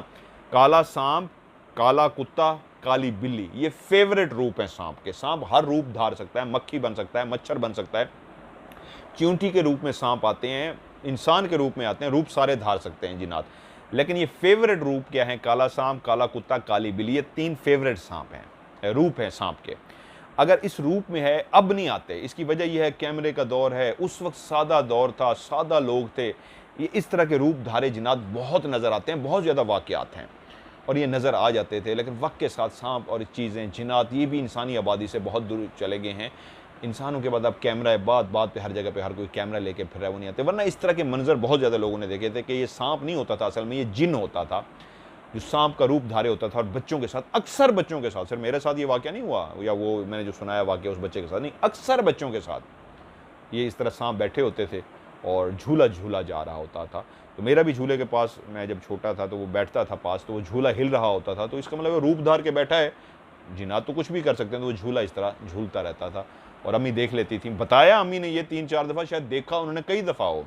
काला सांप, काला कुत्ता, काली बिल्ली, ये फेवरेट रूप है सांप के। सांप हर रूप धार सकता है, मक्खी बन सकता है, मच्छर बन सकता है, चींटी के रूप में सांप आते हैं, इंसान के रूप में आते हैं, रूप सारे धार सकते हैं जिन्नात। लेकिन ये फेवरेट रूप क्या है? काला सांप, काला कुत्ता, काली बिल्ली, ये 3 फेवरेट सांप हैं, रूप हैं सांप के। अगर इस रूप में है, अब नहीं आते। इसकी वजह यह है कैमरे का दौर है, उस वक्त सादा दौर था, सादा लोग थे। ये इस तरह के रूप धारे जिन्नात बहुत नज़र आते हैं, बहुत ज़्यादा वाक़यात हैं और ये नज़र आ जाते थे। लेकिन वक्त के साथ सांप और चीज़ें, जिन्नात, ये भी इंसानी आबादी से बहुत दूर चले गए हैं। इंसानों के बाद अब कैमरा है, बात पे हर जगह पे हर कोई कैमरा लेके फिर रहा है, वो नहीं आते। वरना इस तरह के मंजर बहुत ज़्यादा लोगों ने देखे थे कि ये सांप नहीं होता था, असल में ये जिन होता था जो सांप का रूप धारे होता था। और बच्चों के साथ, अक्सर बच्चों के साथ, सिर्फ मेरे साथ ये वाक़या नहीं हुआ या वो मैंने जो सुनाया वाक़या उस बच्चे के साथ नहीं, अक्सर बच्चों के साथ ये इस तरह सांप बैठे होते थे और झूला झूला जा रहा होता था। तो मेरा भी झूले के पास, मैं जब छोटा था तो वो बैठता था पास, तो वो झूला हिल रहा होता था, तो इसका मतलब रूप धार के बैठा है। जिन्नात तो कुछ भी कर सकते हैं, तो वो झूला इस तरह झूलता रहता था और अम्मी देख लेती थी। बताया अम्मी ने ये 3-4 दफ़ा, शायद देखा उन्होंने कई दफ़ा हो।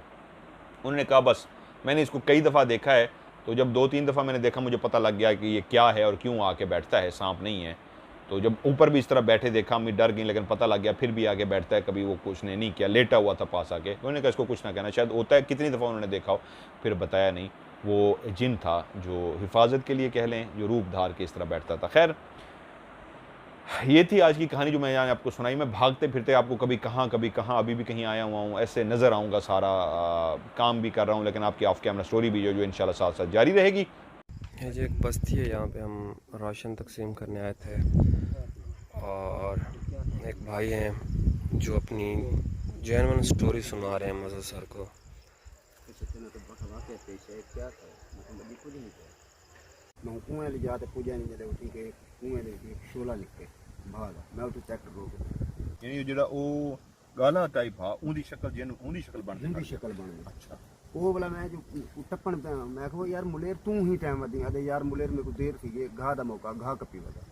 उन्होंने कहा बस मैंने इसको कई दफ़ा देखा है, तो जब 2-3 दफ़ा मैंने देखा मुझे पता लग गया कि ये क्या है और क्यों आके बैठता है, सांप नहीं है। तो जब ऊपर भी इस तरह बैठे देखा, अम्मी डर गई, लेकिन पता लग गया, फिर भी आके बैठता है। कभी वो कुछ ने नहीं किया, लेटा हुआ था पास आके। उन्होंने कहा इसको कुछ ना कहना, शायद होता है, कितनी दफ़ा उन्होंने देखा हो, फिर बताया नहीं। वो जिन था जो हिफाजत के लिए कह लें, जो रूप धार के इस तरह बैठता था। खैर, ये थी आज की कहानी जो मैं यहाँ आपको सुनाई। मैं भागते फिरते आपको कभी कहाँ अभी भी कहीं आया हुआ हूँ, ऐसे नज़र आऊँगा। सारा काम भी कर रहा हूँ, लेकिन आपकी ऑफ कैमरा स्टोरी भी जो इंशाल्लाह साथ साथ जारी रहेगी। ये जो एक बस्ती है, यहाँ पे हम राशन तकसीम करने आए थे और एक भाई हैं जो अपनी जेन्युइन स्टोरी सुना रहे हैं मज़े सर को। कुएं ले जाते पूजा नहीं जाते उठी के कुएं ले शोला लिख के भाग मैं तो चेक रोक यानी जेड़ा ओ गाला टाइप हा उंदी शक्ल जेन उंदी शक्ल बन जिंदी शक्ल बन गई। अच्छा, वो वाला मैं जो टप्पन पे मैं कहो यार मुलेर तू ही टाइम दी अदे यार मुलेर मेरे को देर थी घा दा मौका घा कपी वाला